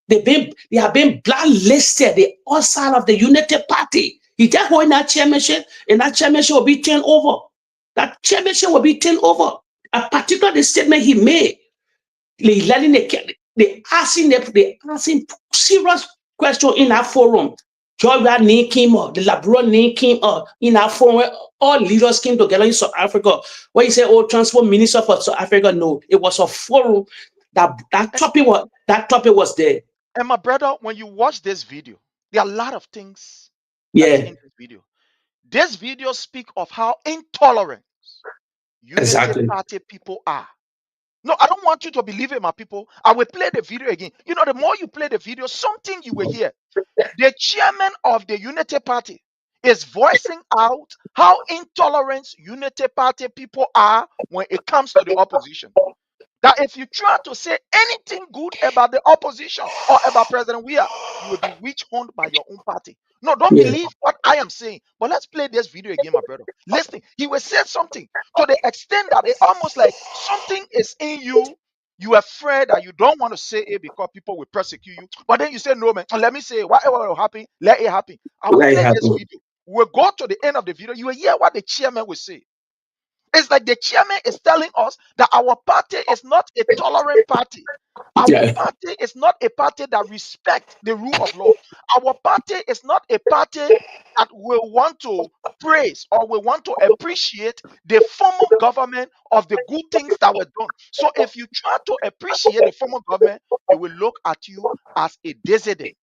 They have been blacklisted. They're outside of the Unity Party. He just holding that chairmanship, and that chairmanship will be turned over. That chairmanship will be turned over. A particular statement he made. They asking serious question in our forum. Georgia name came up, the Labrador name came up in our forum where all leaders came together in South Africa. When you say, oh, transport minister for South Africa, no, it was a forum that topic was there. And my brother, when you watch this video, there are a lot of things Yeah. that is in this video. This video speak of how intolerant Unity Party people are. No, I don't want you to believe it, my people. I will play the video again. You know, the more you play the video, something you will hear. The chairman of the Unity Party is voicing out how intolerant Unity Party people are when it comes to the opposition. That if you try to say anything good about the opposition or about President Weah, you will be witch hunt by your own party. No, don't believe what I am saying. But let's play this video again, my brother. Listen, he will say something to the extent that it almost like something is in you. You are afraid that you don't want to say it because people will persecute you. But then you say, no, man, let me say whatever will happen, let it happen. I will play this video. We'll go to the end of the video. You will hear what the chairman will say. It's like the chairman is telling us that our party is not a tolerant party. Our party is not a party that respects the rule of law. Our party is not a party that will want to praise or will want to appreciate the former government of the good things that were done. So if you try to appreciate the former government, they will look at you as a dissident.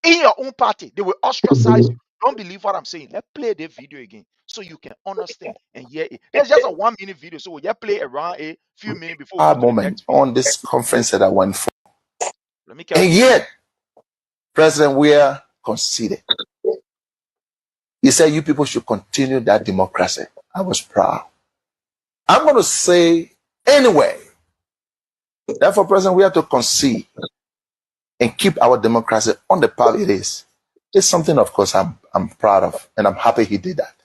In your own party, they will ostracize you. Don't believe what I'm saying. Let's play the video again so you can understand and hear it. There's just a 1 minute video, so we'll just play around a few minutes before we go to the next video. On this conference that I went for. Let me carry and yet, President Weah conceded. He said, you people should continue that democracy. I was proud. I'm going to say anyway, therefore, President, we have to concede and keep our democracy on the path it is. It's something, of course, I'm proud of, and I'm happy he did that.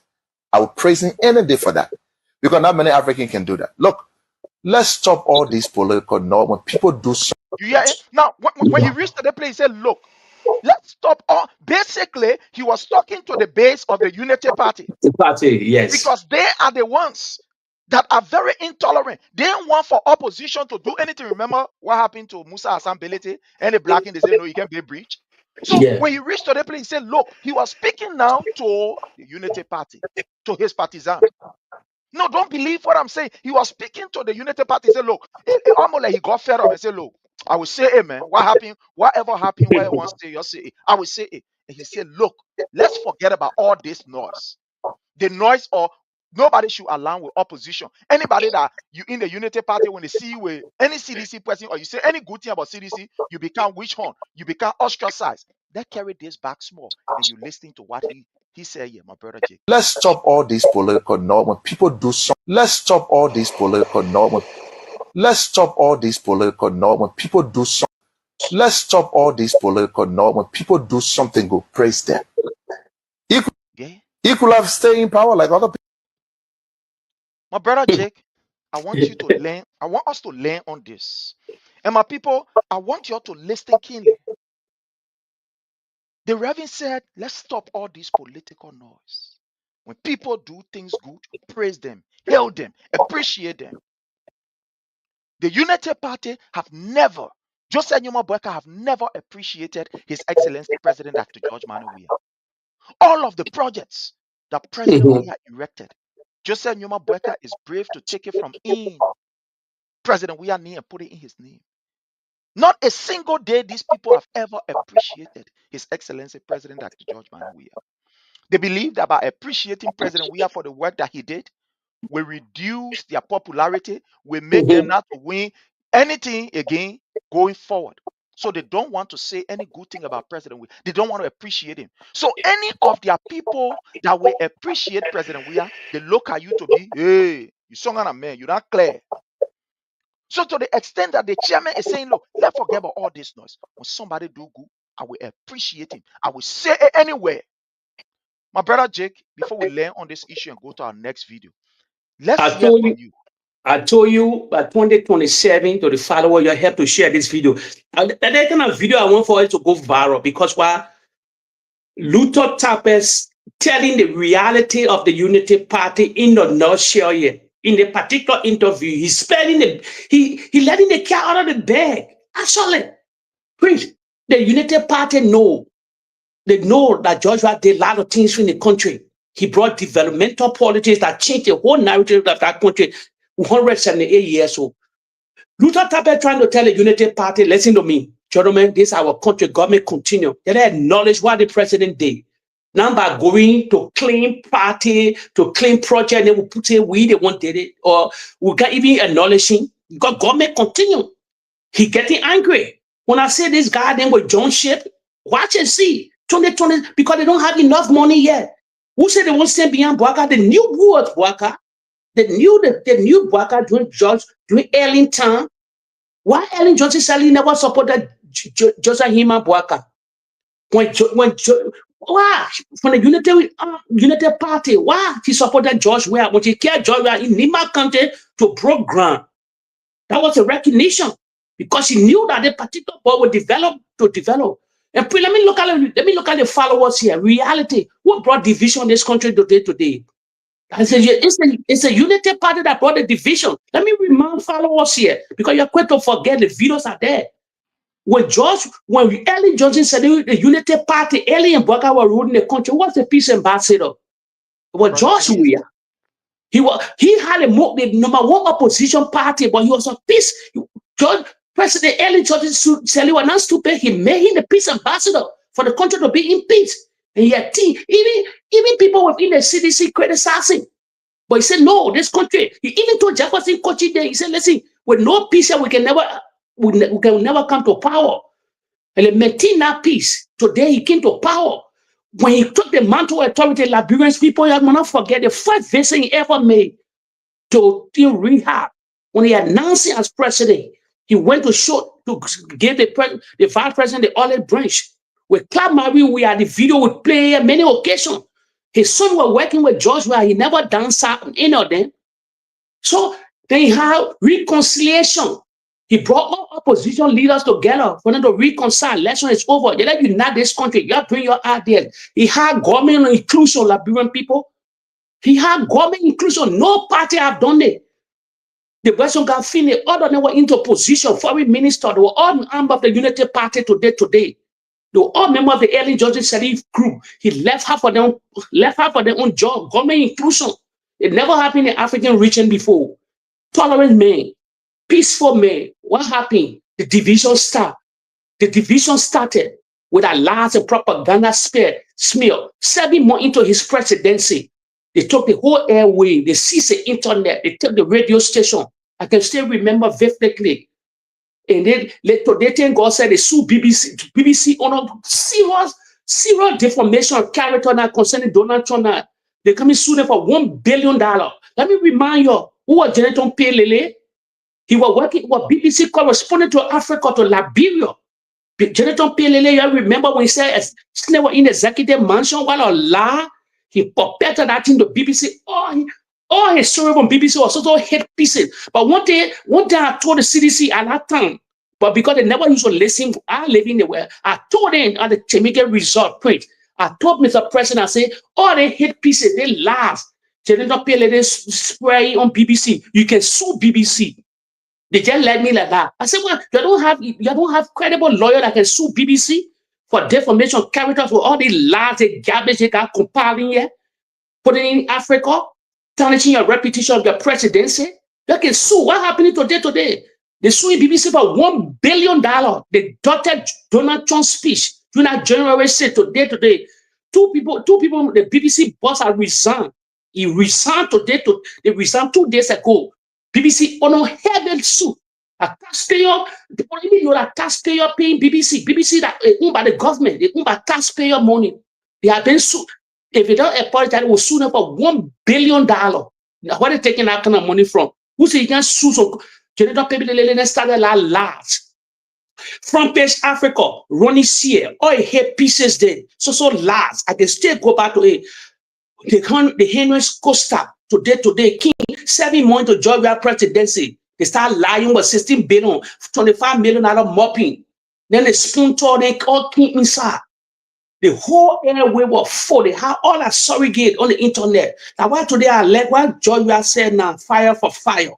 I will praise him any day for that, because not many Africans can do that. Look, let's stop all these political noise. When people do something. You hear it? Now, when he reached the place, he said, look, let's stop all. Basically, he was talking to the base of the Unity Party. The party, yes. Because they are the ones that are very intolerant. They don't want for opposition to do anything. Remember what happened to Musa Hassan Belete and the black, and they said, no, you can't be a breach. So when he reached to the place, he said, look, he was speaking now to the Unity Party, to his partisans. No, don't believe what I'm saying. He was speaking to the Unity Party. He said, look, it almost like he got fed up and said, look, I will say amen. What happened? Whatever happened, where he wants to say, you say it. I will say it. And he said, look, let's forget about all this noise. The noise or nobody should align with opposition. Anybody that you in the Unity Party, when they see you with any CDC person or you say any good thing about CDC, you become witch hunt. You become ostracized. They carry this back small and you listening to what he said here, my brother Jake. Let's stop all these political noise. When people do something, let's stop all these political noise. Let's stop all these political noise. When people do something, let's stop all these political noise. When people do something good, praise them. He could have stayed in power like other people. My brother Jake, I want you to learn. I want us to learn on this. And my people, I want you all to listen keenly. The Reverend said, let's stop all this political noise. When people do things good, praise them, hail them, appreciate them. The Unity Party have never, Joseph Numa Boakai have never appreciated His Excellency President Dr. George Manuel Weah. All of the projects that President Weah erected, Joseph Numa Boakai is brave to take it from in President Weah name and put it in his name. Not a single day these people have ever appreciated His Excellency President Dr. George Manuel Weah. They believe that by appreciating President Weah for the work that he did, will reduce their popularity, will make them not to win anything again going forward. So they don't want to say any good thing about President Weah. They don't want to appreciate him. So any of their people that will appreciate President Weah, they look at you to be, hey, you song on a man, you're not clear. So to the extent that the chairman is saying, look, let's forget about all this noise. When somebody do good, I will appreciate him. I will say it anywhere. My brother Jake, before we learn on this issue and go to our next video, let's hear from you. I told you by 2027 to the follower, you have to share this video. That kind of video I want for it to go viral because why? Luther Tappers telling the reality of the Unity Party in the nutshell here. In the particular interview, he's spelling he letting the cat out of the bag. Actually, please, the Unity Party know. They know that Joshua did a lot of things in the country. He brought developmental policies that changed the whole narrative of that country 178 years old. Luther Tappert trying to tell the Unity Party, listen to me, gentlemen, this is our country, government continue. They acknowledge what the president did. Now by going to claim party, to claim project, they will put it, we the one did it, or we can even acknowledging, because government continue. He getting angry. When I say this guy then with John Ship, watch and see. 2020, because they don't have enough money yet. Who said they won't stand behind Boakai? They knew who was Boakai. They knew Boakai during Ellington. Why Ellen Johnson Sally never supported Joseph Hima Boakai? Why from the Unity Party? Why he supported George Weah when he carried George Weah in Nima County to broke ground? That was a recognition because he knew that the particular boy would develop. And let me look at the followers here. Reality. What brought division in this country today? It's a Unity Party that brought the division. Let me remind followers here because you're quick to forget the videos are there. When Ellen Johnson said the Unity Party, Ellen and Boakai were ruling the country, what's the peace ambassador? It was George Weah. He had the number one opposition party, but he was a peace. President Ellen Johnson Sally was not stupid. He made him the peace ambassador for the country to be in peace. And yet, even people within the CDC criticizing. But he said, no, this country. He even told Jefferson Kochi there, he said, listen, with no peace, we can never come to power. And he maintained that peace. Today he came to power. When he took the mantle of authority, Liberians people, you will not forget the first visit he ever made to rehab. When he announced it as president, he went to give the vice president the olive branch. With Club Marie, we had the video would play on many occasions. His son was working with George Weah. He never danced out any of them. So they have reconciliation. He brought all opposition leaders together for them to reconcile. Election is over. You let unite this country. You have to bring your ideas. He had government inclusion, Liberian people. He had government inclusion. No party have done it. The Western got finished. All of them were into position. Foreign minister, they were all members of the Unity Party today. They were all members of the Ellen Johnson Sirleaf group. He left half of them on job, government inclusion. It never happened in African region before. Tolerant men, peaceful men. What happened? The division started. The division started with a lies and propaganda smear 7 months into his presidency. They took the whole airway, they seized the internet, they took the radio station. I can still remember vividly. And then they thank God said they sued BBC on a serious defamation of character now concerning Donald Trump. Now. They come and sue them for $1 billion. Let me remind you, who was Jonathan Pelele? He was working with BBC correspondent to Africa, to Liberia. Jonathan Pelele, you remember when he said they were in executive mansion while a lie, he perpetrated that in the BBC. All his story from BBC was also hit pieces. But one day I told the CDC at that time, but because they never used to listen, I live in the world. I told them at the Jamaican resort print. I told Mr. President, I said, all they hit pieces, they lies. Jonathan Pelele spray on BBC. You can sue BBC. They just let me like that. I said, well, you don't have credible lawyer that can sue BBC for defamation of character for all the lies, the garbage they got compiling here, putting in Africa, tarnishing your reputation of your presidency. They can sue. What happened today? They suing BBC for $1 billion. They dotted Donald Trump's speech during that January 6th today. Two people, the BBC boss have resigned. He resigned today. They resigned 2 days ago. BBC on a heavy suit. A taxpayer, people even know that taxpayer paying BBC. BBC that owned by the government, they owned by taxpayer money. They have been sued. If they don't apologize, they will sue them for $1 billion. Now, where are they taking that kind of money from? Who say you can sue some Jonathan Pelele started like large. Front page Africa, Ronnie Sear, all hate pieces there. So large. I can still go back to it. The Henry Costa today, King, 7 months to Georgia presidency. They start lying with 16 billion, $25 million mopping. Then they spoon tore, they all King inside. The whole airway was full. They had all that surrogate on the internet. Now, why today I let what Georgia said now, fire for fire.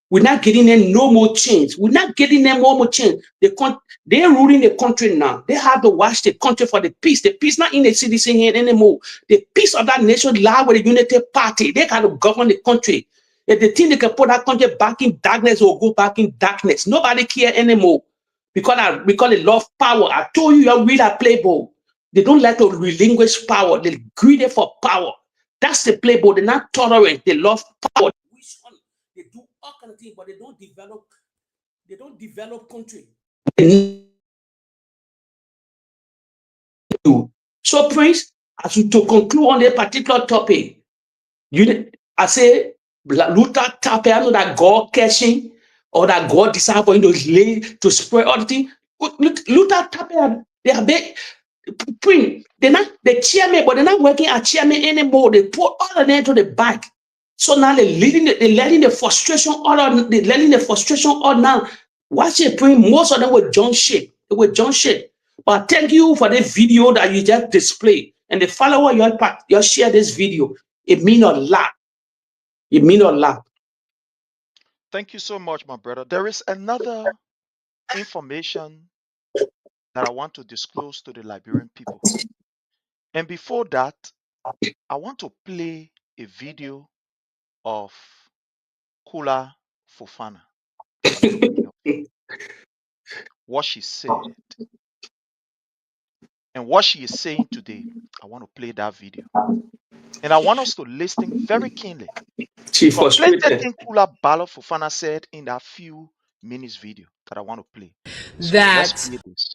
We're not getting them no more change. We're not getting them no more change. They're ruling the country now. They have to watch the country for the peace. The peace not in the citizen hand anymore. The peace of that nation lie with the unity party. They got to govern the country. If they think they can put that country back in darkness or go back in darkness, nobody care anymore. Because they love power. I told you, you read that playbook. They don't like to relinquish power. They're greedy for power. That's the playbook. They're not tolerant. They love power. They do all kind of things, but they don't develop country. So, Prince, as you to conclude on a particular topic, I say Luther Tappe, I know that God catching or that God decided for you to lay to spread all the things. Luther Tappe, they are big. Prince, they're not the chairman, but they're not working as chairman anymore. They put all of them to the back. So now they're letting the frustration all now. Watch it, Prince. Most of them were John shit. They were John shit. But thank you for the video that you just displayed. And the follower you share this video. It means a lot. It means a lot. Thank you so much, my brother. There is another information that I want to disclose to the Liberian people. And before that, I want to play a video of Kula Fofana on the meaning of it, what she said, and what she is saying today. I want to play that video. And I want us to listen very keenly. She Because play that frustrated. thing Kula Balo Fofana said in that few minutes video that I want to play. So let's That play this.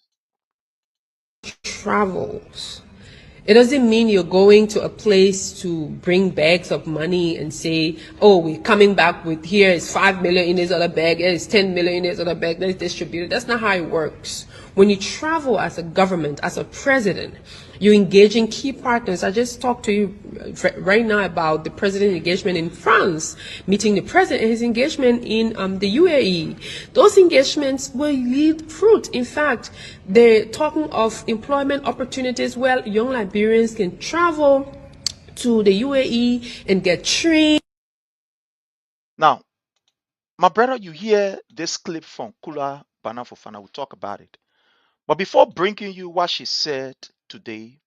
travels. It doesn't mean you're going to a place to bring bags of money and say, oh, we're coming back with here is 5 million in this other bag, here is 10 million in this other bag, let's distribute it. That's not how it works. When you travel as a government, as a president, you engage in key partners. I just talked to you right now about the president's engagement in France, meeting the president and his engagement in the UAE. Those engagements will yield fruit. In fact, they're talking of employment opportunities where young Liberians can travel to the UAE and get trained. Now, my brother, you hear this clip from Kula Bana Fofana. We'll talk about it. But before bringing you what she said today,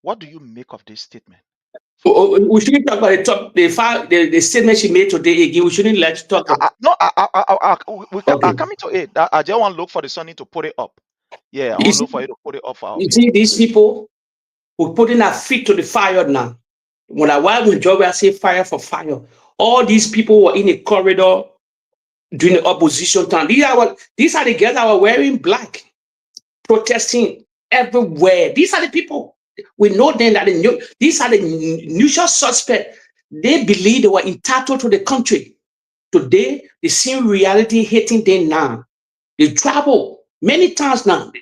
what do you make of this statement? We shouldn't talk about the statement she made today again. We shouldn't let you talk about. No, I'm Okay. coming to it. I just want to look for the Sunny to put it up. Yeah, I You want to see, look for you to put it up for our you people. see these people who putting their feet to the fire now. When Georgia say fire for fire, all these people were in a corridor during the opposition time. These are the girls that were wearing black, protesting everywhere. These are the people. We know then that these are the usual suspects. They believe they were entitled to the country. Today, they see reality hitting them now. They travel many times now.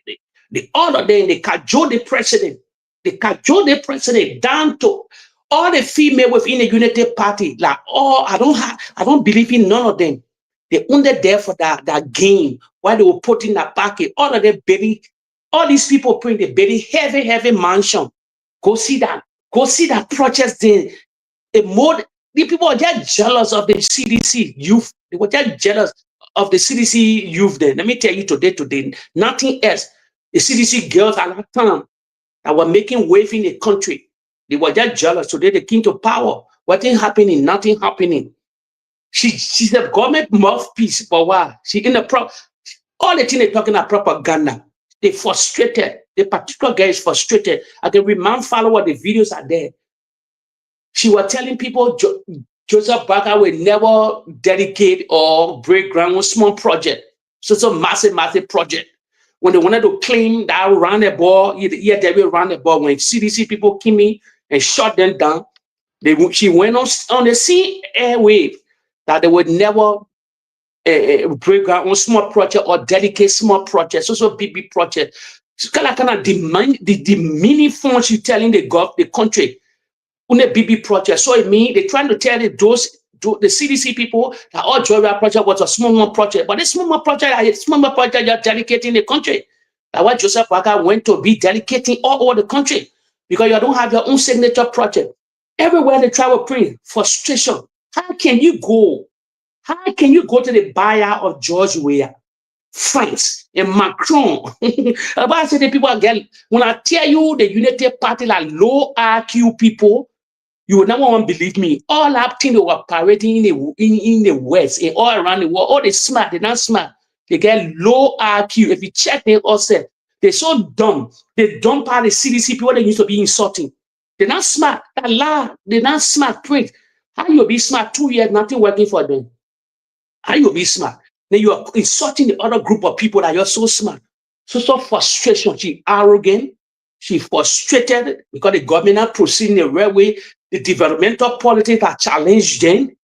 They order them, they cajole the president. They cajole the president down to all the female within the United Party. Like, I don't believe in none of them. They only there for that game while they were putting that packet. All of them baby, all these people putting the very heavy, heavy mansion. Go see that. Go see that protest thing. The people are just jealous of the CDC youth. They were just jealous of the CDC youth then. Let me tell you today, nothing else. The CDC girls at that time that were making wave in the country, they were just jealous. Today they came to power. What ain't happening? Nothing happening. She's a government mouthpiece for a while. She in the all the thing they're talking about propaganda. They frustrated. The particular guy is frustrated. I can remind follower the videos are there. She was telling people Joseph Boakai will never dedicate or break ground on small project. So it's a massive, massive project. When they wanted to claim that round the ball, yeah, they will run the ball. When CDC people came in and shut them down, she went on the sea airwave that they would never break ground on small project or dedicate small projects. So big project. It's kind of demand the mini funds you telling the country on a BB project. So it means they're trying to tell the CDC people that all Georgia project was a small project. But this small project you're dedicating the country. That's why Joseph Boakai went to be dedicating all over the country. Because you don't have your own signature project. Everywhere they travel print, frustration. How can you go? How can you go to the buyer of George Weah, France, and Macron? About I say the people again, when I tell you the United Party like low IQ people, you will never want to believe me. All that thing they were parading in the West and all around the world, all they smart, they're not smart. They get low IQ. If you check them also, they're so dumb. They dump out the CDC people they used to be insulting. They're not smart. They're not smart. Print. How you be smart 2 years, nothing working for them? How you be smart? Then you are insulting the other group of people that you're so smart. So frustration. She arrogant. She frustrated because the government are proceeding the right way. The developmental politics are challenged them.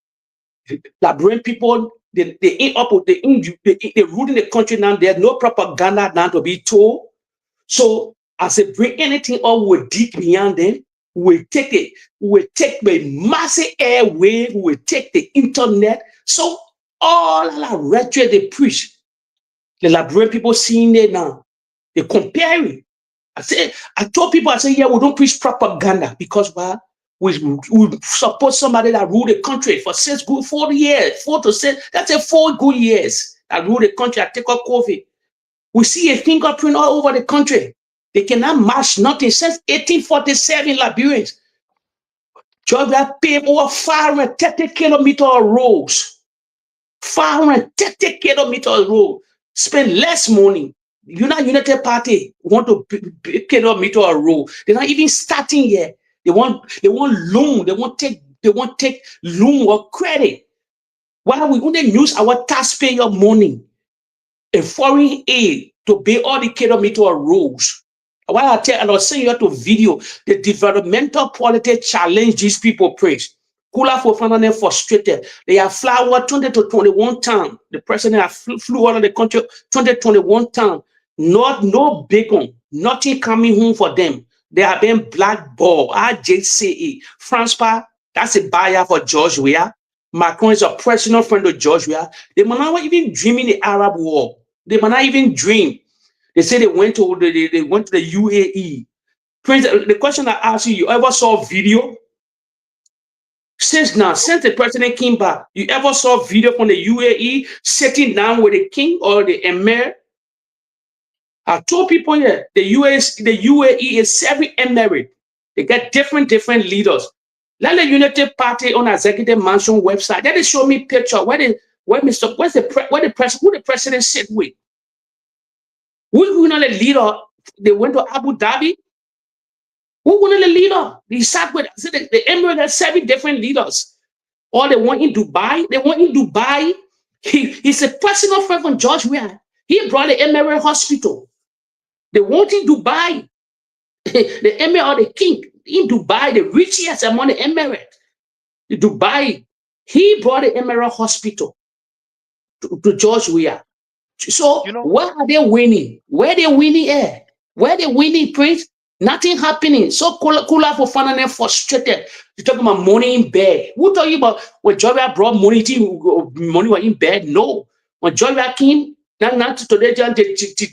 That bring people, they end up with they ruling the country now. There's no propaganda now to be told. So as they bring anything up, we dig beyond them. We take the massive airwave, we take the internet. So all that rhetoric they preach, the Liberian people seeing it now, they comparing. I told people, I said, yeah, we don't preach propaganda because why? We support somebody that ruled the country for 4 years, 4 to 6, that's 4 good years that ruled the country. I take up COVID. We see a fingerprint all over the country. They cannot match nothing since 1847 Liberians. Georgia paved over 530 kilometers of roads. 530 kilometers of road. Spend less money. United Party want to kilometer of road. They're not even starting yet. They want loan. They want take loan or credit. Why we only use our taxpayer money and foreign aid to build all the kilometer of roads? Why I was saying you have to video the developmental politics challenge these people preach. Kula for Fananen frustrated. They have flower 20 to 21 times. The president flew out of the country 2021 times. No bacon, nothing coming home for them. They have been blackballed. RJCE. Francois, that's a buyer for George Weah. Macron is a personal friend of George Weah. They might not even dream in the Arab war. They might not even dream. They say they went to the UAE. Prince, the question I ask you ever saw a video? Since the president came back, you ever saw a video from the UAE sitting down with the king or the emir? I told people here, the UAE is every emirate. They get different leaders. Let the Unity Party on Executive Mansion website. Let it show me picture where the president sit with. Who not the leader? They went to Abu Dhabi. Who was the leader? They sat with the Emirates had 7 different leaders. Or they want in Dubai. They want in Dubai. He's a personal friend from George Weah. He brought the Emirate Hospital. They want in Dubai. The Emir or the king in Dubai, the richest among the Emirates. Dubai, he brought the Emirate Hospital to George Weah. So where are they winning? Where they winning at? Where they winning, Prince? Nothing happening. So Kula for fun and frustrated. You talking about money in bed. Who told you about when Georgia brought money was in bed? No. When Georgia came, not today they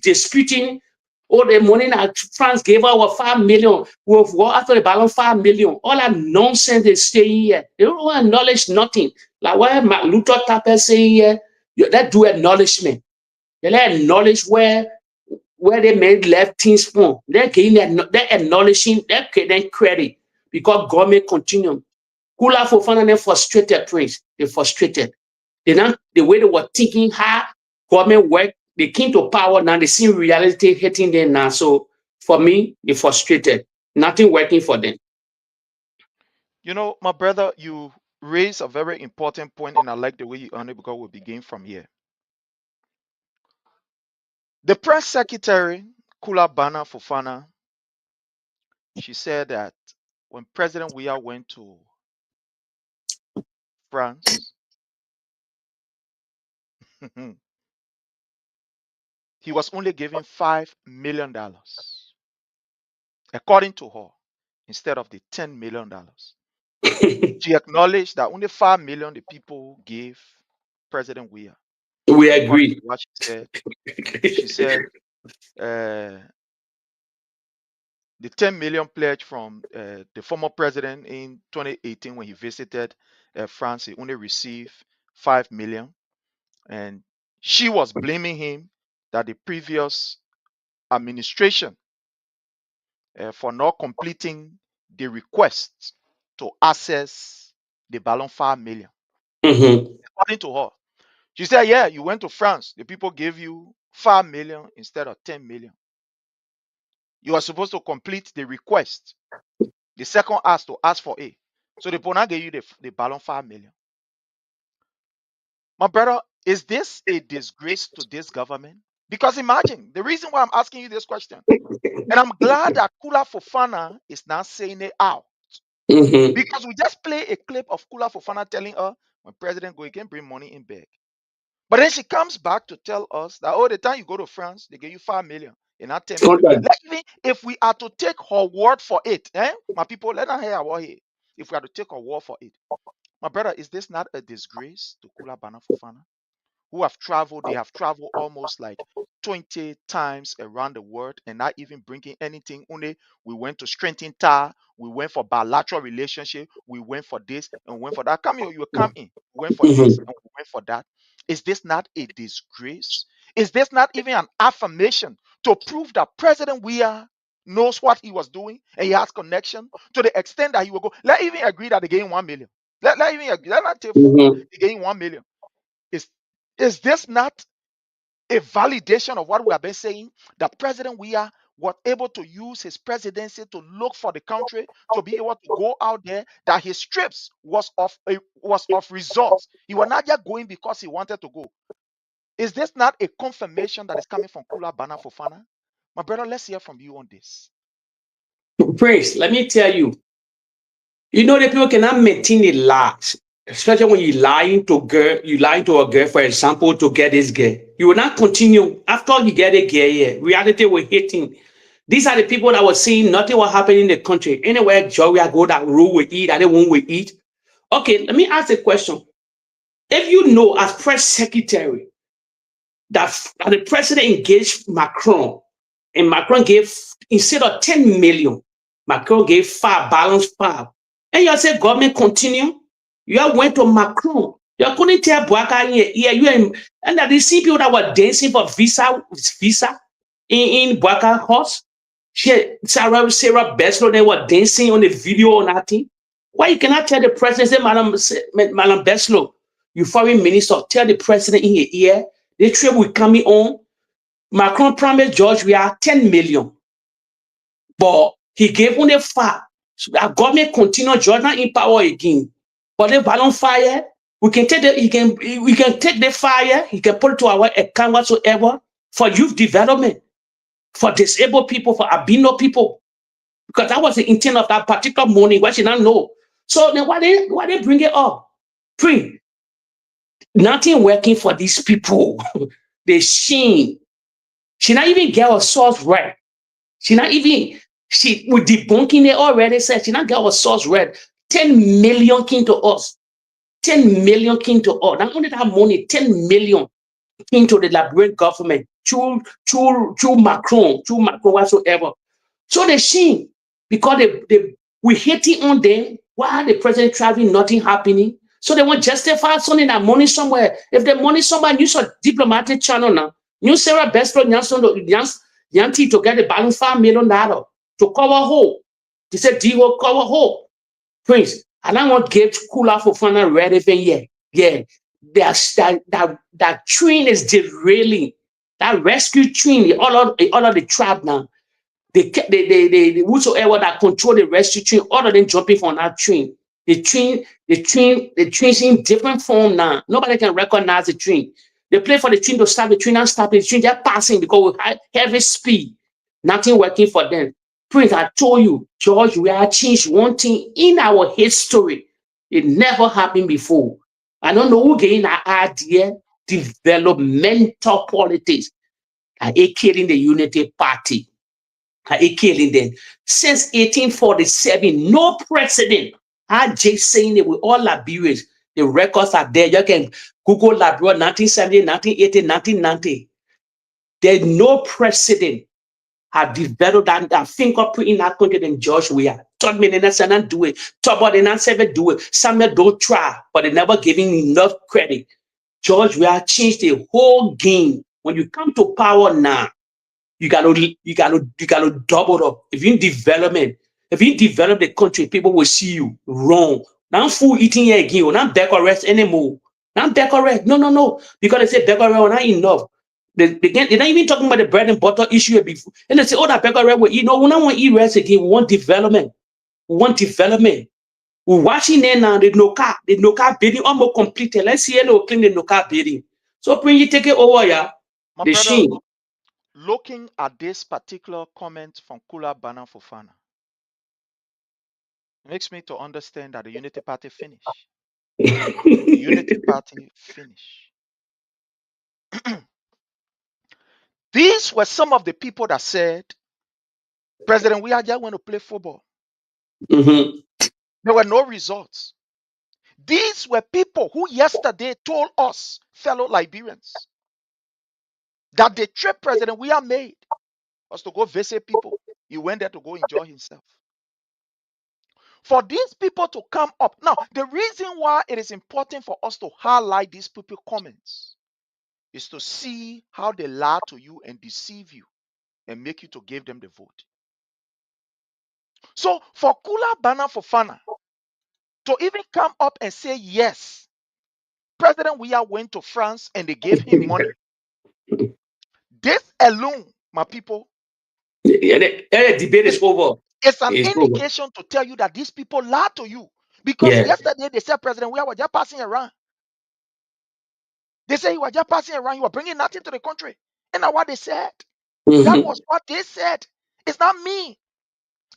disputing all the money that France gave out 5 million. After the balance 5 million. All that nonsense they staying here. They don't acknowledge nothing. Like what Martin Luther Tapper saying here, that do acknowledgement. They let acknowledge where they made left things from. They're acknowledging, they're getting credit because government continue. Kula for fun and frustrated, Prince. They're frustrated. The way they were thinking how government work, they came to power now, they see reality hitting them now. So for me, they're frustrated. Nothing working for them. You know, my brother, you raise a very important point, and I like the way you on it because we'll begin from here. The press secretary, Kula Bana Fofana, she said that when President Weah went to France, he was only given $5 million, according to her, instead of the $10 million. She acknowledged that only 5 million the people gave President Weah. We And according to agree. what she said, the 10 million pledge from the former president in 2018 when he visited France, he only received 5 million. And she was blaming him that the previous administration for not completing the request to access the balloon 5 million. According to her, she said, yeah, you went to France. The people gave you 5 million instead of 10 million. You are supposed to complete the request. The second ask to ask for it. So the Pona gave you the balloon 5 million. My brother, is this a disgrace to this government? Because imagine, the reason why I'm asking you this question, and I'm glad that Kula Fofana is now saying it out. Because we just play a clip of Kula Fofana telling her, when President go, you can bring money in bag. But then she comes back to tell us that, oh, the time you go to France, they give you 5 million and not 10 million. Even if we are to take her word for it, my people, let her hear our here. If we are to take her word for it, my brother, is this not a disgrace to Kula Bana Fofana? Who have traveled, they have traveled almost like 20 times around the world and not even bringing anything. Only we went to strengthen tar, we went for bilateral relationship, we went for this and we went for that. Come here, you come in. We went for this and we went for that. Is this not a disgrace? Is this not even an affirmation to prove that President Weah knows what he was doing and he has connection to the extent that he will go? Let even agree that they gave him 1 million. Let even agree. Let not take they gave him 1 million. Is this not a validation of what we have been saying? That President Weah was able to use his presidency to look for the country, to be able to go out there, that his trips was of results. He was not just going because he wanted to go. Is this not a confirmation that is coming from Kula Bana Fofana? My brother, let's hear from you on this. Prince, let me tell you, you know that people cannot maintain a lie, especially when you're lying to a girl, for example, to get this girl. You will not continue after you get a girl here. Reality will hit him. These are the people that were saying nothing will happen in the country. Anywhere Joey go, that rule will eat, that they won't will eat. Okay, let me ask a question. If you know as press secretary that the president engaged Macron, and Macron gave, instead of 10 million, Macron gave 5, balance 5. And you say government continue, you went to Macron. You couldn't tell Boakai, and that you see people that were dancing for visa in Boakai house. Sarah Bessler, they were dancing on the video or nothing. Why you cannot tell the president, Madam Beslow, you foreign minister, tell the president in your ear, the trade will coming on. Macron promised George we are 10 million. But he gave only 5. So our government continue Jordan in power again. But the balloon fire, we can take the fire, he can put it to our account whatsoever for youth development, for disabled people, for albino people. Because that was the intent of that particular money, what you don't know. So then why they bring it up? Free. Nothing working for these people. They she not even get her source right. She with debunking it already said she not get our source right. 10 million came to us. 10 million came to us. Not only that money, 10 million came to the Liberian government through Macron whatsoever. So they shame because we hating on them while the president traveling, nothing happening. So they want to justify sending that money somewhere. If the money somewhere, use a diplomatic channel now. New Sarah Bestro Yanti to get the balance $5 million to cover hole. They said D-hole cover hole. Prince, and I want to get cooler for fun and relevant yet. Yeah. That train is derailing. That rescue train, all of the tribe now. They whosoever that control the rescue train, all of them jumping from that train. The train's in different form now. Nobody can recognize the train. They play for the train to stop the train and stop the train. They're passing because with heavy speed. Nothing working for them. Prince, I told you, George, we have changed one thing in our history. It never happened before. I don't know who gave that idea. Developmental politics. AKA the Unity Party. Killing them. Since 1847, no president had just saying it with all Liberians. The records are there. You can Google Liberia 1970, 1980, 1990. There's no president had developed that fingerprint in that country than George Weah. Told me they not do it. Talk about they not say do it. Some don't try, but they never giving enough credit. George Weah changed the whole game. When you come to power now, you gotta double up. If you develop the country, people will see you wrong. Now food eating here again, or not decorate anymore. Not decorate. No. Because they say decorate not enough. They're not even talking about the bread and butter issue before. And they say, oh, that decorate will eat. No, we don't want to eat rest again. We want development. We're watching there now, the no car building almost completed. Let's see hello clean the no car building. So when you take it over, yeah, My the brother, shame. looking at this particular comment from Kula Bana Fofana makes me to understand that the Unity Party finished. The Unity Party finished. These were some of the people that said, President Wiaja went to play football. Mm-hmm. There were no results. These were people who yesterday told us, fellow Liberians, that the trip President Weah made was to go visit people. He went there to go enjoy himself. For these people to come up. Now, the reason why it is important for us to highlight these people's comments is to see how they lie to you and deceive you and make you to give them the vote. So for Kula Bana Fofana to even come up and say yes, President Weah went to France and they gave him money. This alone, my people, Yeah, the debate is over. it's an It's over. indication to tell you that these people lie to you. Because Yeah. yesterday they said President Weah was just passing around. They say he was just passing around, you were bringing nothing to the country. And that's what they said. That Mm-hmm. was what they said. It's not me.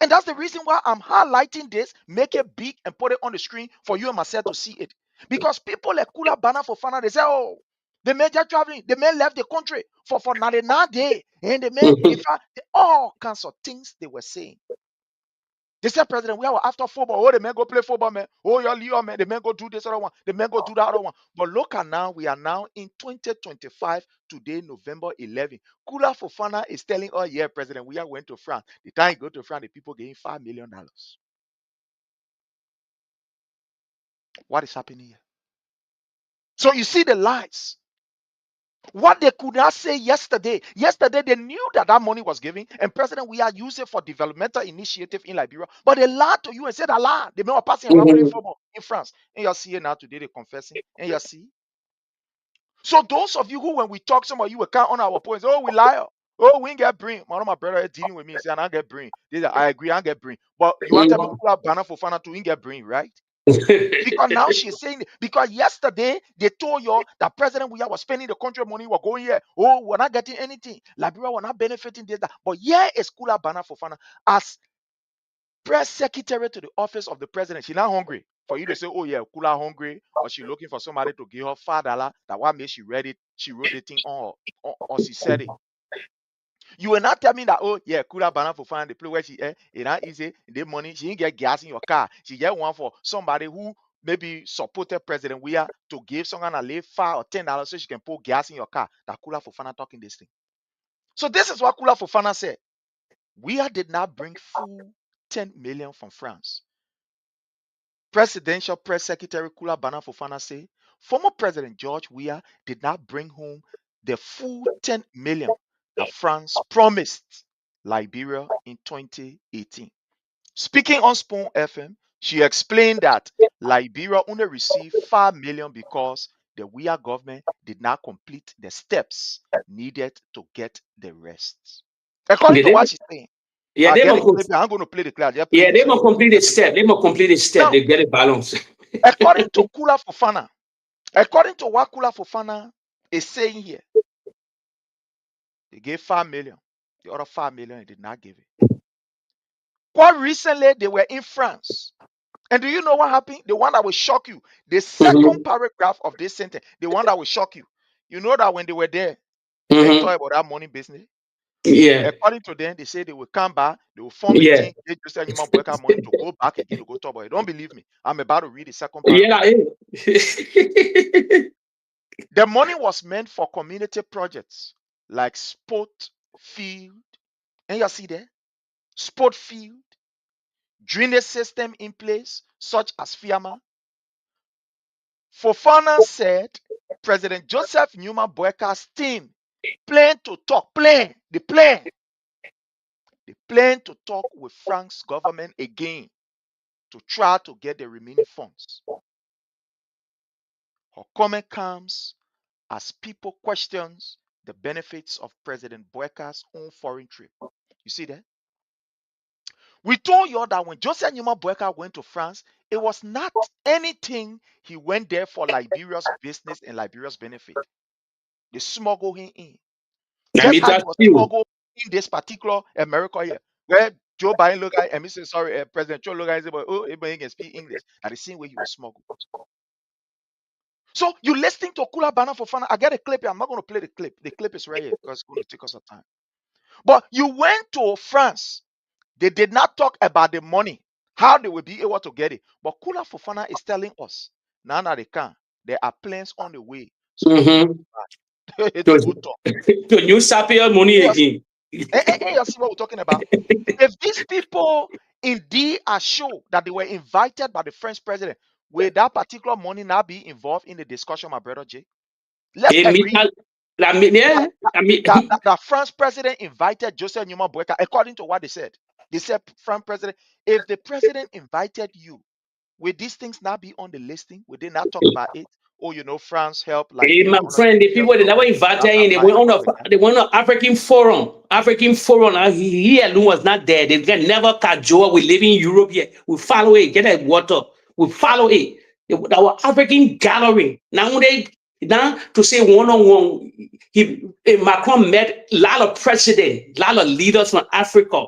And that's the reason why I'm highlighting this, make it big and put it on the screen for you and myself to see it. Because people like Kula Bana Fofana, they say, oh, the man just traveling, the man left the country for 99 days. And the man, all kinds of things they were saying. They said, President, we are after football. Oh, the men go play football, man. Oh, you're Leo, man. The men go do this other one. The men go do that other one. But look at now, we are now in 2025, today, November 11. Kula Fofana is telling, oh, yeah, President, we are going to France. The time you go to France, the people getting $5 million. What is happening here? So you see the lies. What they could not say yesterday. Yesterday, they knew that that money was given, and President, we are using it for developmental initiative in Liberia. But they lied to you and said, Allah, they were passing around playing football in France. And you see it now today, they're confessing. And you see. So those of you who, when we talk, some of you will count on our points. Oh, we lie. Oh, we ain't get brain. One of my brother dealing with me and say, I don't get brain. I agree, I get brain. But you want to tell me who are banner for Fana to get brain, right? Because now she's saying it. Because yesterday they told you that President Weah was spending the country money, we're going here. Oh, we're not getting anything. Liberia, we're not benefiting this, that. But here is Kula Bana Fofana as press secretary to the office of the president. She's not hungry for you to say, oh yeah, Kula hungry, or she looking for somebody to give her $5. That what made she read it, she wrote the thing on, or she said it. You will not tell me that, oh, yeah, Kula Bana for find the place where she, it not easy, the money, she didn't get gas in your car. She get one for somebody who maybe supported President Weah to give someone a leave $5 or $10 so she can put gas in your car. That Kula Fofana talking this thing. So this is what Kula Fofana said. Weah did not bring full 10 million from France. Presidential Press Secretary Kula Bana Fofana said, former President George Weah did not bring home the full 10 million that France promised Liberia in 2018. Speaking on Spoon FM, she explained that Liberia only received 5 million because the Weah government did not complete the steps needed to get the rest. According to what she's saying, Yeah, I they get must a clip. I'm going to play the clip. Just play yeah, it they so you must will complete the understand. step. They must complete the step. Now, They get it balanced. according to Kula Fofana, according to what Kula Fofana is saying here, they gave 5 million. The other 5 million, they did not give it. Quite recently, they were in France. And do you know what happened? The one that will shock you. The second paragraph of this sentence, the one that will shock you. You know that when they were there, they ain't talking about that money business. Yeah, According to them, they say they will come back, they will form a yeah, team, they just say human worker money to go back again to go talk about it. Don't believe me. I'm about to read the second paragraph. yeah. The money was meant for community projects like sport field, and you see there, sport field, drainage system in place, such as FIAMA. Fofana said President Joseph Newman Boyka's team plan to talk with France's government again to try to get the remaining funds. Her comment comes as people questions the benefits of President Boyka's own foreign trip. You see that? We told you that when Joseph Newman Boyka went to France, it was not anything he went there for Liberia's business and Liberia's benefit. They smuggled him in. I Just mean, how he that's was you. smuggled in this particular America here, where Joe Biden look at and Mr. Sorry, President Joe look at and say, oh, everybody can speak English. At the same way he was smuggled. So you listening to Kula Bana for fun. I get a clip here. I'm not going to play the clip. The clip is right here because it's going to take us some time. But you went to France. They did not talk about the money, how they will be able to get it. But Kula Fofana is telling us now that they can. There are planes on the way. So you need Mm-hmm. to To, go talk. to new Sapir money Yes. again. You see what we're talking about? If these people indeed are sure that they were invited by the French president, will that particular money now be involved in the discussion, my brother Jay? Let's agree I mean, that, yeah. I mean, the France president invited Joseph Newman Boyka, according to what they said. They said, France president, if the president invited you, will these things not be on the listing? Will they not talk about it? Oh, you know, France helped hey, Liberia my under friend, the previous people they never government. invited Blah, blah, in. They blah. went It on will be done. they went on African Forum. African Forum. He alone was not there. They can never cajole. We live in Europe here. We follow it. Get that water. We follow it. Our African gathering. Now now to say one on one, Macron met a lot of presidents, a lot of leaders from Africa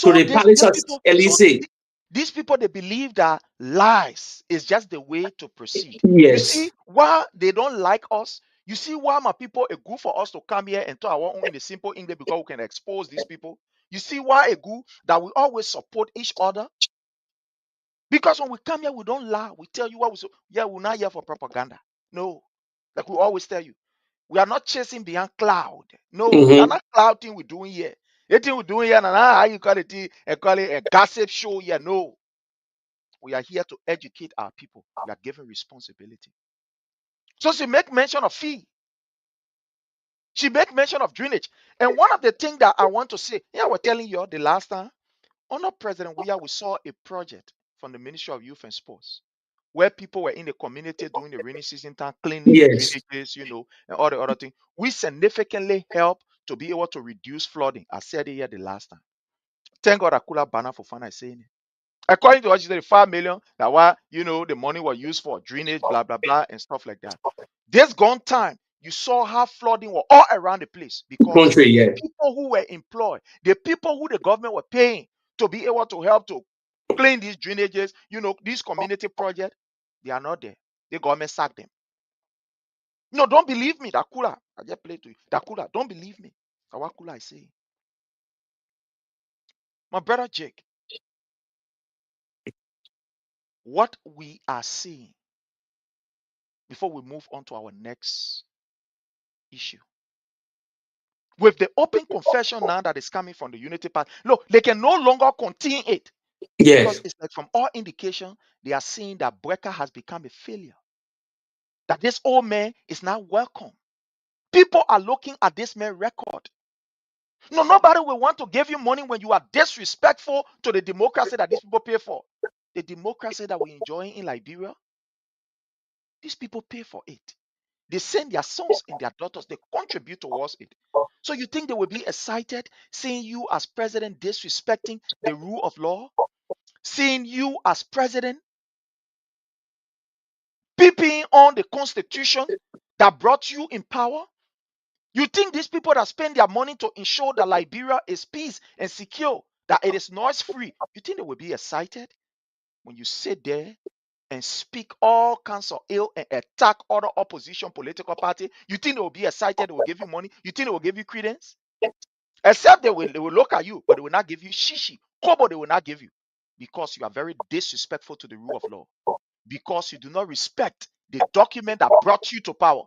to So the these, Palace these of people, Elysee. these people, they believe that lies is just the way to proceed. You see, Yes. why they don't like us. You see why my people are good for us to come here and talk our own in the simple English because we can expose these people. You see why a good that we always support each other. Because when we come here, we don't lie. We tell you what we so yeah, we're not here for propaganda. No, like we always tell you, we are not chasing behind cloud. No, we are Mm-hmm. not cloud thing we're doing here. Anything we're doing here, and how you call it, and call it a gossip show here. No, we are here to educate our people. We are given responsibility. So she make mention of fee. She make mention of drainage. And one of the things that I want to say, I was telling you the last time, under President Weah, we saw a project from the Ministry of Youth and Sports where people were in the community during the rainy season time cleaning the Yes. drainages, and all the other things. We significantly help to be able to reduce flooding. I said it here the last time. Thank God Akula Bana for fun, I saying it. According to what she said, the 5 million, that what the money was used for drainage, blah blah blah, and stuff like that. This gone time, you saw how flooding was all around the place because Country, the yeah. people who were employed, the people who the government were paying to be able to help to clean these drainages, these community projects, they are not there. The government sacked them. No, don't believe me. That Kula, I just played to you. That Kula, don't believe me. That's what Kula is saying. My brother Jake, what we are seeing before we move on to our next issue. With the open confession now that is coming from the Unity Party, look, they can no longer contain it because Yes. it's like from all indication, they are seeing that Boakai has become a failure. That this old man is not welcome. People are looking at this man's record. No, nobody will want to give you money when you are disrespectful to the democracy that these people pay for. The democracy that we enjoy in Liberia, these people pay for it. They send their sons and their daughters, they contribute towards it. So you think they will be excited seeing you as president disrespecting the rule of law? Seeing you as president peeping on the constitution that brought you in power? You think these people that spend their money to ensure that Liberia is peace and secure, that it is noise free, you think they will be excited when you sit there and speak all kinds of ill and attack other opposition political party? You think they will be excited? They will give you money? You think they will give you credence? Except they will look at you, but they will not give you shishi. Kobo they will not give you because you are very disrespectful to the rule of law. Because you do not respect the document that brought you to power.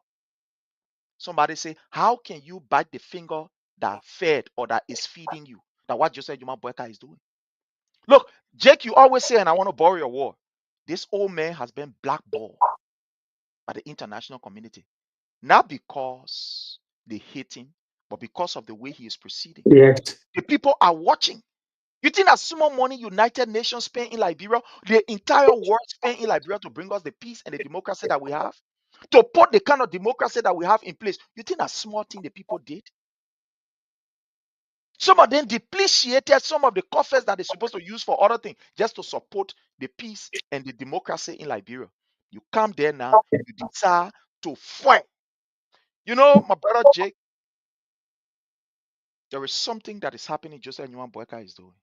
Somebody say, how can you bite the finger that fed or that is feeding you? That what Joseph Juma Boakai is doing. Look, Jake, you always say, and I want to borrow your word, this old man has been blackballed by the international community. Not because they hate him, but because of the way he is proceeding. Yes. The people are watching. You think that small money United Nations spent in Liberia, the entire world spent in Liberia to bring us the peace and the democracy that we have? To put the kind of democracy that we have in place, you think that small thing the people did? Some of them depreciated some of the coffers that they're supposed to use for other things just to support the peace and the democracy in Liberia. You come there now, you decide to fight. My brother Jake, there is something that is happening just as Nyuan Boakai is doing.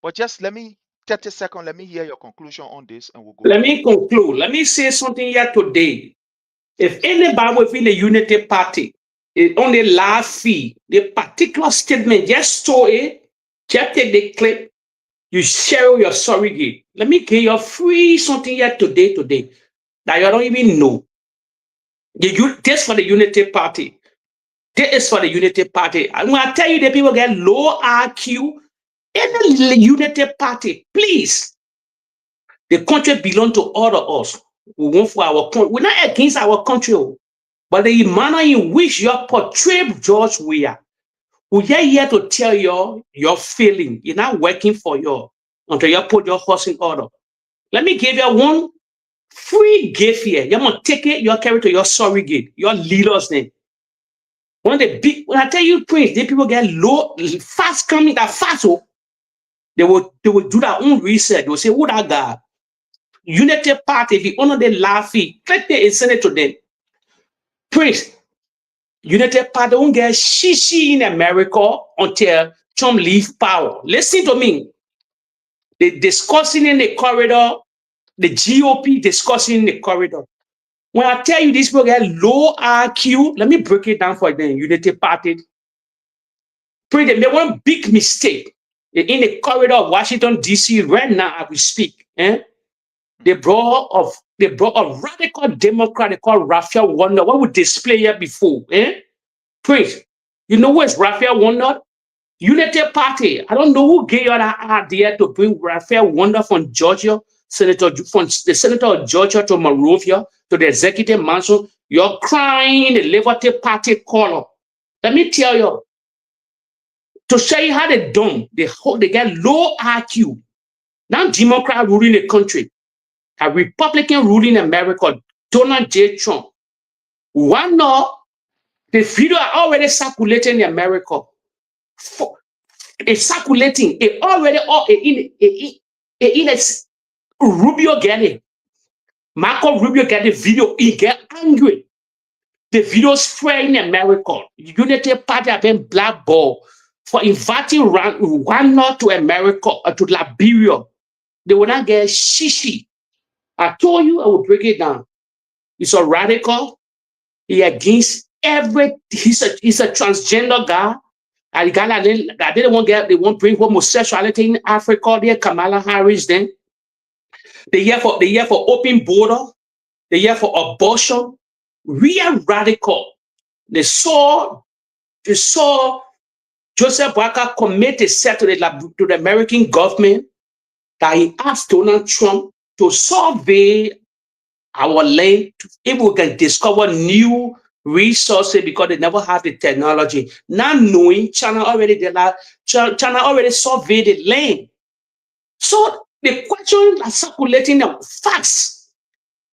But just let me 30 seconds, let me hear your conclusion on this and we'll go. Let me conclude. Let me say something here today. If anybody within the Unity Party is on the last fee, the particular statement, just show it, just take the clip, you share your surrogate. Let me give you free something here today that you don't even know. This for the Unity Party. This is for the Unity Party. And when I tell you that people get low IQ, in the Unity Party, please. The country belongs to all of us. We want for our country. We're not against our country, but the manner in which you portray George Weah, we are here to tell you your feeling. You're not working for you until you put your horse in order. Let me give you one free gift here. You're going to take it, you're carry to your surrogate, your leader's name. One of the big, when I tell you, Prince, the people get low, fast coming, that fast, they will do their own research. They will say, who that guy? Unity Party, if you honor the laughing, click there and send it to them. Prince, Unity Party won't get shishi in America until Trump leave power. Listen to me. They discussing in the corridor, the GOP discussing in the corridor. When I tell you these people get low IQ, let me break it down for them. Unity Party. Prince, they made one big mistake in the corridor of Washington, D.C. right now as we speak. They brought a radical Democrat called Raphael Warnock. What would display here before? Prince, you know who is Raphael Warnock? Unity Party. I don't know who gave you that idea to bring Raphael Warnock from Georgia, from the senator of Georgia to Monrovia, to the executive mansion. You're crying the Liberty Party color. Let me tell you, to show you how they dumb, they get low IQ. Now Democrat ruling the country, a Republican ruling America, Donald J. Trump. One now, the video are already circulating in America. It's circulating. It already in Rubio get it. Marco Rubio get the video. He get angry. The video spread in America. Unity Party have been blackballed for inviting Rwanda to America or to Liberia. They will not get shishi. I told you I will break it down. He's a radical. He against he's a transgender guy. And the guy that they won't bring homosexuality in Africa. They're Kamala Harris then. They here for open border. They here for abortion. We are radical. They saw Joseph Boakai commit a set to the American government that he asked Donald Trump to survey our land if we can discover new resources because they never have the technology. Not knowing China already surveyed the land. So the question is circulating the facts.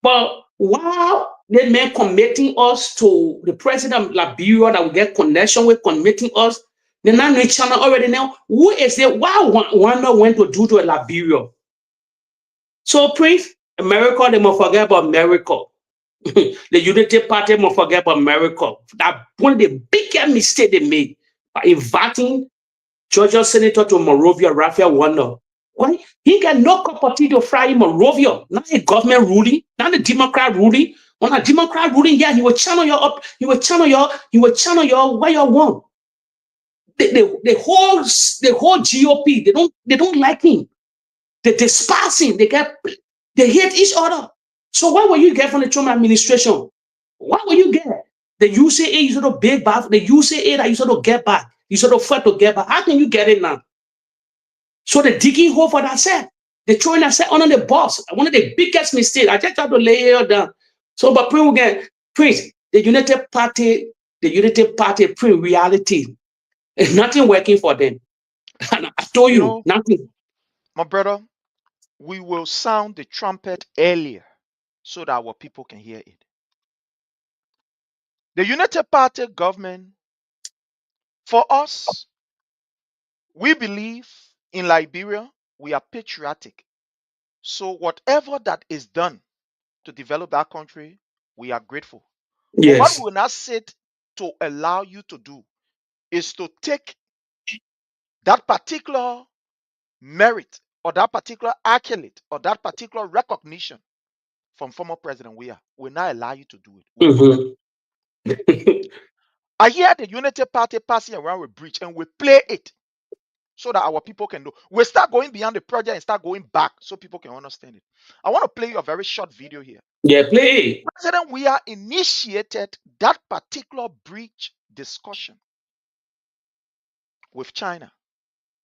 But while they may committing us to the president of Liberia that we get connection with, committing us, the non China already know who is it, why Rwanda went to do to Liberia. So Prince, America, they must forget about America. The Unity Party must forget about America. That one of the biggest mistakes they made by inviting Georgia Senator to Monrovia, Raphael Warner. Why? He got no cup of tea to fry in Monrovia. Not a government ruling, not a Democrat ruling. On a Democrat ruling, yeah, he will channel you up, he will channel you where you want. The whole GOP, they don't like him. They despise him. They hate each other. So what will you get from the Trump administration? What will you get? The USAA you sort of big back, the USAA that you sort of get back, you sort of fight to get back. How can you get it now? So they're digging hole for that set. They're throwing that set under the bus. One of the biggest mistakes. I just have to lay it down. So, but Prince, the United Party, Prince, reality, is nothing working for them. And I told you, nothing. My brother, we will sound the trumpet earlier so that our people can hear it. The United Party government, for us, we believe in Liberia, we are patriotic. So whatever that is done to develop that country, we are grateful. Yes. But what we will not sit to allow you to do is to take that particular merit or that particular accolade or that particular recognition from former President Weah. Will not allow you to do it. I hear the Unity Party passing around with bridge and we play it so that our people can know. We start going beyond the project and start going back so people can understand it. I want to play you a very short video here. Yeah, play. President Weah initiated that particular bridge discussion with China.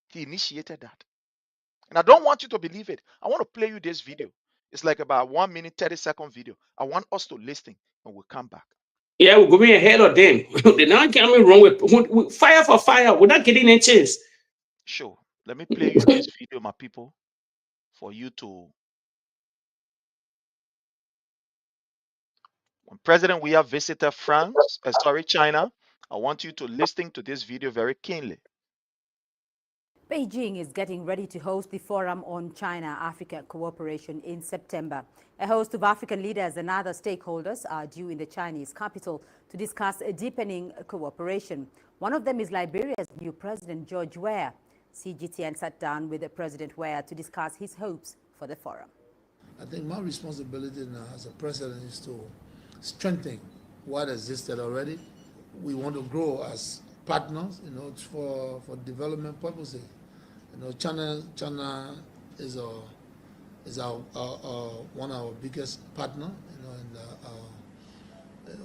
He initiated that. And I don't want you to believe it. I want to play you this video. It's like about 1 minute, 30-second video. I want us to listen and we'll come back. Yeah, we're going ahead of them. They're not coming wrong with fire for fire. We're not getting a chance. Sure. Let me play you this video, my people, for you to. When President Weah visited China, I want you to listen to this video very keenly. Beijing is getting ready to host the Forum on China-Africa Cooperation in September. A host of African leaders and other stakeholders are due in the Chinese capital to discuss a deepening cooperation. One of them is Liberia's new president, George Weah. CGTN sat down with President Weah to discuss his hopes for the forum. I think my responsibility now as a president is to strengthen what existed already. We want to grow as partners, for development purposes. China is our one of our biggest partner.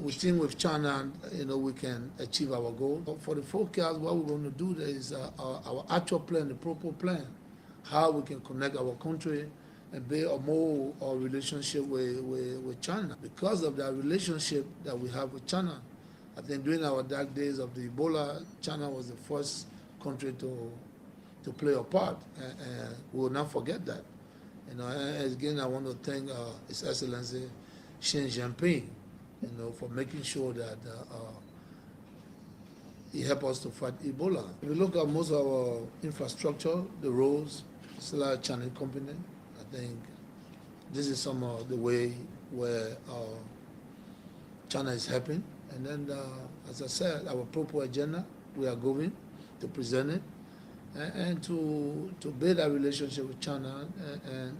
We think with China, we can achieve our goal. For the forecast, what we're going to do is our actual plan, the proper plan, how we can connect our country and build a more relationship with China. Because of that relationship that we have with China, I think during our dark days of the Ebola, China was the first country to play a part, and we will not forget that. And again, I want to thank His Excellency Xi Jinping, for making sure that he helped us to fight Ebola. If you look at most of our infrastructure, the roads, it's a Chinese company. I think this is some of the way where China is helping. And then, as I said, our proper agenda, we are going to present it and to build a relationship with China and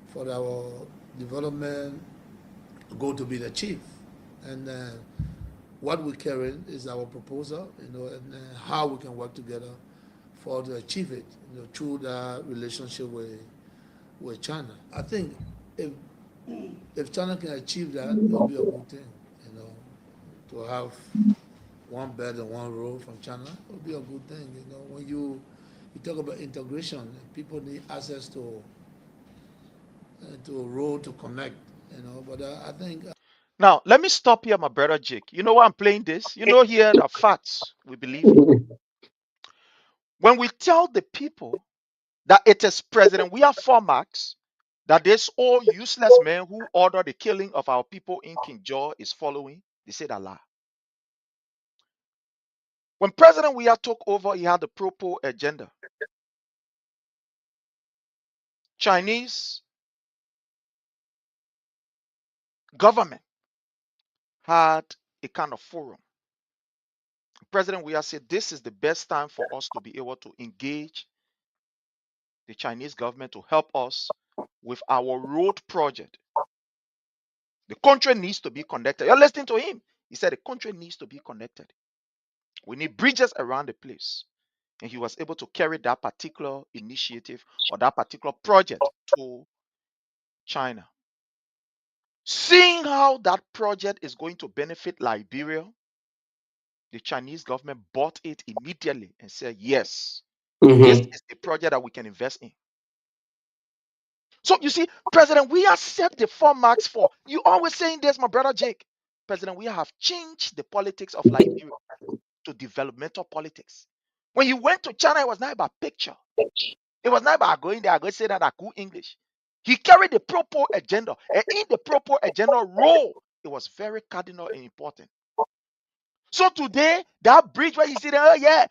for our development goal to be achieved. And what we're carrying is our proposal, and how we can work together to achieve it, through that relationship with China. I think if China can achieve that, it will be a good thing, to have one belt and one road from China. It will be a good thing, when you talk about integration, people need access to a road to connect, but I think Now, let me stop here, my brother Jake. You know why I'm playing this? You know, here the facts we believe in. When we tell the people that it is President we have 4 marks, that this all useless man who ordered the killing of our people in King George is following, they say that lie. When President Weah took over, he had the proper agenda. Chinese government had a kind of forum. President Weah said this is the best time for us to be able to engage the Chinese government to help us with our road project. The country needs to be connected. You're listening to him. He said the country needs to be connected. We need bridges around the place. And he was able to carry that particular initiative or that particular project to China. Seeing how that project is going to benefit Liberia, the Chinese government bought it immediately and said, yes, this is the project that we can invest in. So you see, President, we have set the 4 marks for, you always saying this, my brother Jake. President, we have changed the politics of Liberia to developmental politics. When you went to China, it was not about picture. It was not about going there, going say that I cool English. He carried the proper agenda, and in the proper agenda role, it was very cardinal and important. So today, that bridge where he said, oh yeah,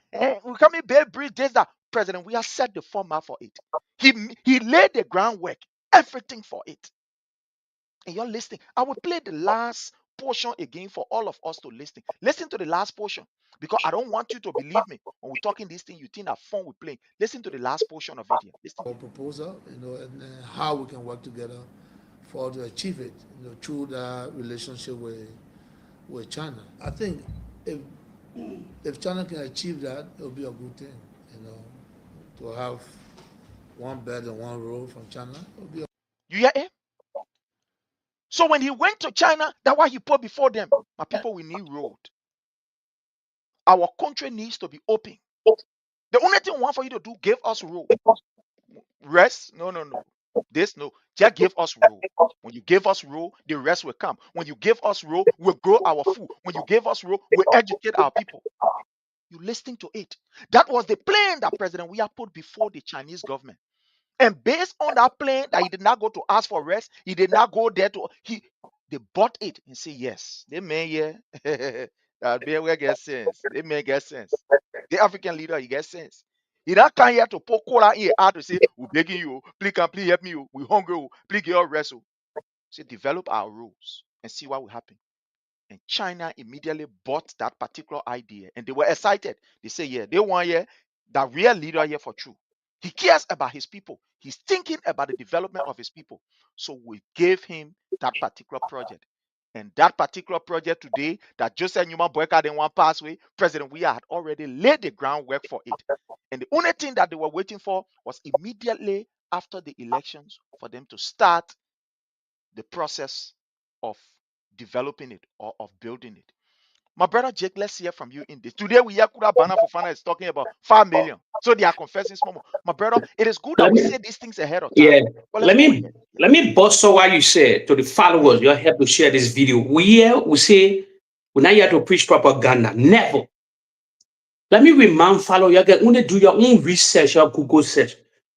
we come in build bridge, this, that. President, we have set the format for it. He laid the groundwork, everything for it. And you're listening. I will play the last portion again for all of us to listen. Listen to the last portion because I don't want you to believe me. When we're talking this thing, you think that fun we're playing. Listen to the last portion of it here. Listen. our proposal, and how we can work together to achieve it, through that relationship with China. I think if China can achieve that, it will be a good thing, to have one belt and one road from China. It will be You hear him? So when he went to China, that's why he put before them, my people, we need road. Our country needs to be open. The only thing we want for you to do, give us road. Rest? No. This no. Just give us rule. When you give us rule, the rest will come. When you give us rule, we'll grow our food. When you give us rule, we'll educate our people. You listening to it. That was the plan that President Weah put before the Chinese government. And based on that plan, that he did not go to ask for rest, he did not go there to they bought it and say yes. They may yeah. That they will get sense. They may get sense. The African leader, he gets sense. He not come here to pour cola in out to say, we're begging you, please help me, we hungry, please get your rest. Say, develop our rules and see what will happen. And China immediately bought that particular idea and they were excited. They say, yeah, they want here that real leader here for true. He cares about his people. He's thinking about the development of his people. So we gave him that particular project. And that particular project today, that Joseph Newman Boakai didn't want pass away, President Weah had already laid the groundwork for it. And the only thing that they were waiting for was immediately after the elections for them to start the process of developing it or of building it. My brother Jake, let's hear from you in this. Today we hear Kura Bana Fofana is talking about 5 million. So they are confessing small. My brother, it is good that Let we me, say these things ahead of time. yeah. But let's go ahead. Let me bust up what you said to the followers. You have to share this video. We say we're not here to preach propaganda. Never. Let me remind follow you get only do your own research or Google search.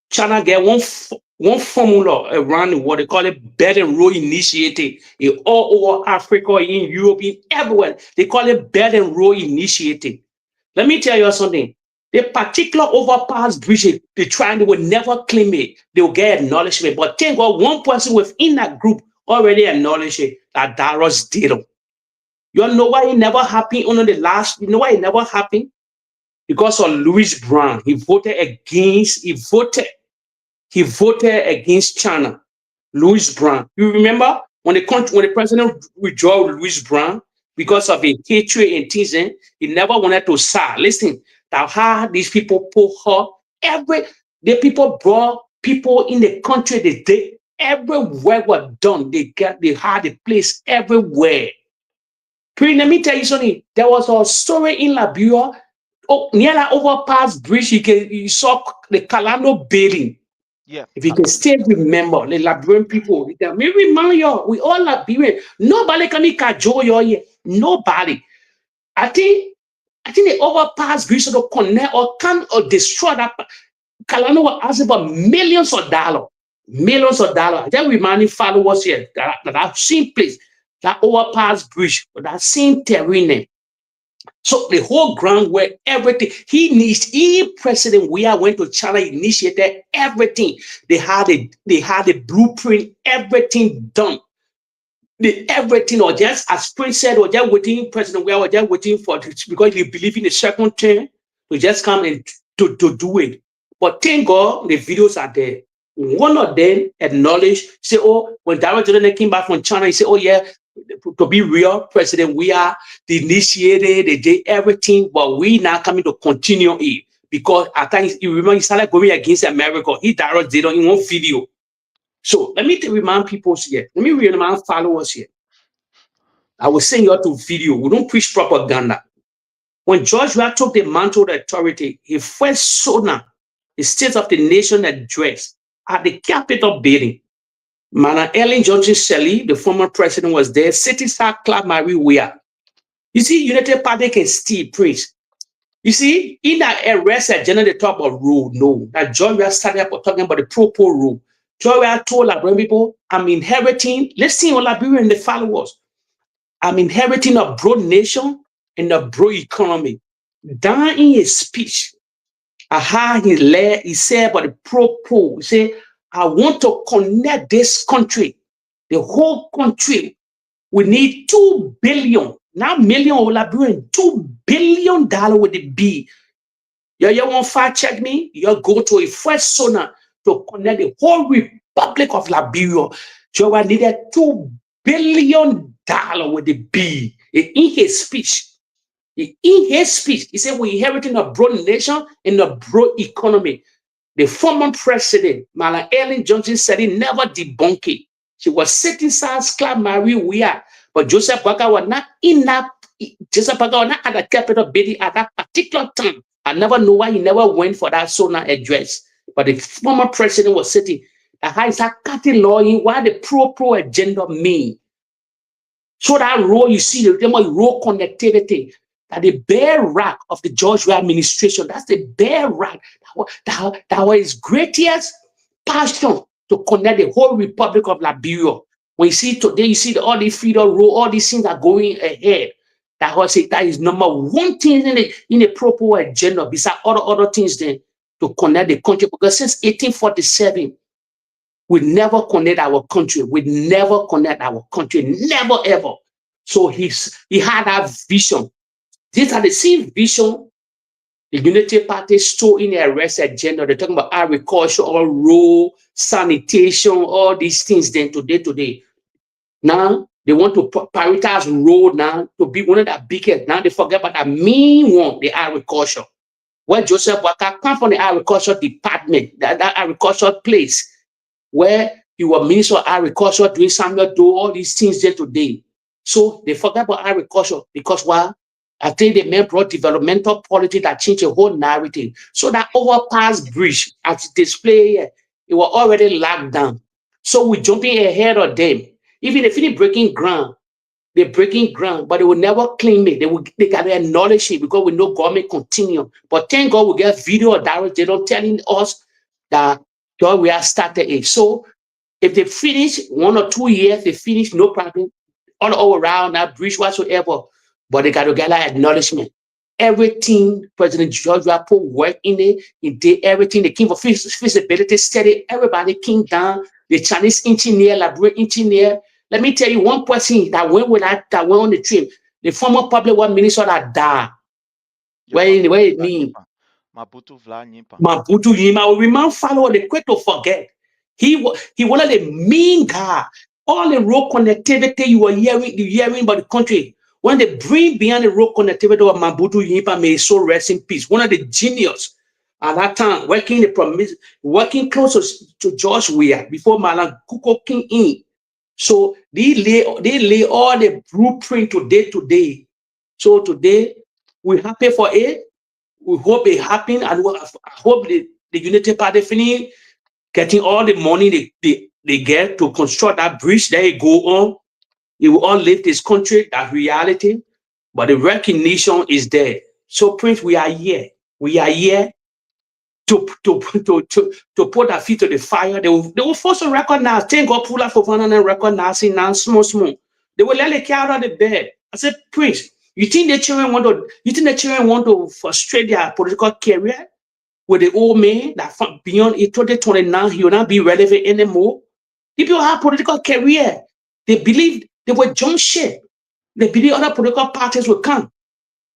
China get one formula around what they call it Belt and Road Initiative in all over Africa, in Europe, in everywhere. They call it Belt and Road Initiative. Let me tell you something. The particular overpass bridge they trying, they will never claim it. They will get acknowledgement. But thank God, one person within that group already acknowledged it that Darius did it. You know why it never happened on the last? You know why it never happened? Because of Louis Brown. He voted against China. Louis Brown. You remember when the president withdrew Louis Brown because of a hatred and things, he never wanted to side. Listen, that how these people pull her the people brought people in the country they did everywhere were done. They had a place everywhere. Let me tell you something. There was a story in Liberia. Oh, near that overpass bridge, you saw the Kalano building. Yeah. If you can still remember the Liberian people, let me remind you, we all Liberian. Nobody can make a joy here. Nobody. I think the overpass bridge to connect or can or destroy that. Kalano was asking for millions of dollars. Millions of dollars. Just reminding followers here that same place, that overpass bridge, that same terrain. So the whole ground where everything he president we are went to China, initiated everything. They had a blueprint, everything done. Everything, or just as Prince said, or just waiting, President we are just waiting for because they believe in the second term to just come and to do it. But thank God the videos are there. One of them acknowledged, say, oh, when Darrell Jordan came back from China, he said, oh yeah, to be real, President, we are the initiated, they did everything, but we now coming to continue it. Because at times, you remember, he started going against America. He Darrell did in one video. So let me remind people here, let me remind followers here. I will send you out to video. We don't preach propaganda. When George took the mantle of authority, he first saw the State of the Nation address at the Capitol building. Mana Ellen Johnson Sirleaf, the former president, was there. City Star Club Marie Weah. You see, United Party can still preach. You see, in that arrest agenda, they talk about rule. No, that George started up talking about the proper rule. George told Liberian people, I'm inheriting, listen, all Liberian, the followers. I'm inheriting a broad nation and a broad economy. Down in his speech, he said about the propo, he said, I want to connect this country, the whole country. We need 2 billion, not million of Liberian, $2 billion with the B. You want fact check me? You go to a first sonar to connect the whole Republic of Liberia. So I needed $2 billion with the B. In his speech, he said we're inheriting a broad nation and a broad economy. The former president, Mala Ellen Johnson, said he never debunked it. She was sitting inside Club Marie Weah, but Joseph Boakai was not in that. Joseph Boakai was not at the Capitol building at that particular time. I never know why he never went for that sonar address. But the former president was sitting. How is that cutting law in what the pro agenda mean? So that role you see, the role connectivity, that the bare rack of the George Weah administration, that's the bare rack. That was his greatest passion to connect the whole Republic of Liberia. When you see today, you see all the freedom rule, all these things are going ahead. That is number one thing in the proper agenda, besides other things then to connect the country. Because since 1847, we never connect our country. We never connect our country. Never ever. So he had that vision. These are the same vision the Unity Party stole in their arrest agenda. They're talking about agriculture, all road, sanitation, all these things then today. Now they want to prioritize road now to be one of the biggest. Now they forget about the main one, the agriculture. Where Joseph Boakai come from the agriculture department, that agriculture place, where you were Minister of Agriculture doing Samuel do all these things there today. So they forget about agriculture because why? I think the man brought developmental policy that changed the whole narrative. So that overpass bridge as display here, it was already locked down. So we're jumping ahead of them. Even if they breaking ground, they're breaking ground, but they will never claim it. They gotta acknowledge it because we know government continue. But thank God we get video of that. They don't telling us that God we have started it. So if they finish 1 or 2 years, they finish no problem all around that bridge whatsoever. But they got to get that acknowledgement. Everything President George put work in it. He did everything. The king for feasibility study. Everybody came down. The Chinese engineer, laboratory engineer. Let me tell you one person that went with that went on the trip. The former public works minister that died. Where it mean? Mabutu Vla Nyimpa. Mabutu Yima will remain follower. They quick to forget. He one of the mean guy. All the road connectivity you hearing about the country. When they bring beyond the road connectivity of Mabutu Yimpa, may so rest in peace. One of the genius at that time, working close to George Weah before Malang Kuko King in. So they lay all the blueprint today. So today we happy for it. We hope it happen, and I hope the Unity Party finish getting all the money they get to construct that bridge. There you go on. It will all lift this country, that reality. But the recognition is there. So, Prince, we are here. We are here to put our feet to the fire. They will force a recognize. Thank God, pull up for one and recognizing now, small. They will let the cat out of the bed. I said, Prince, you think the children want to frustrate their political career with the old man that beyond 2029 he will not be relevant anymore? People have political career. They believe they were jump ship. They believe other political parties will come.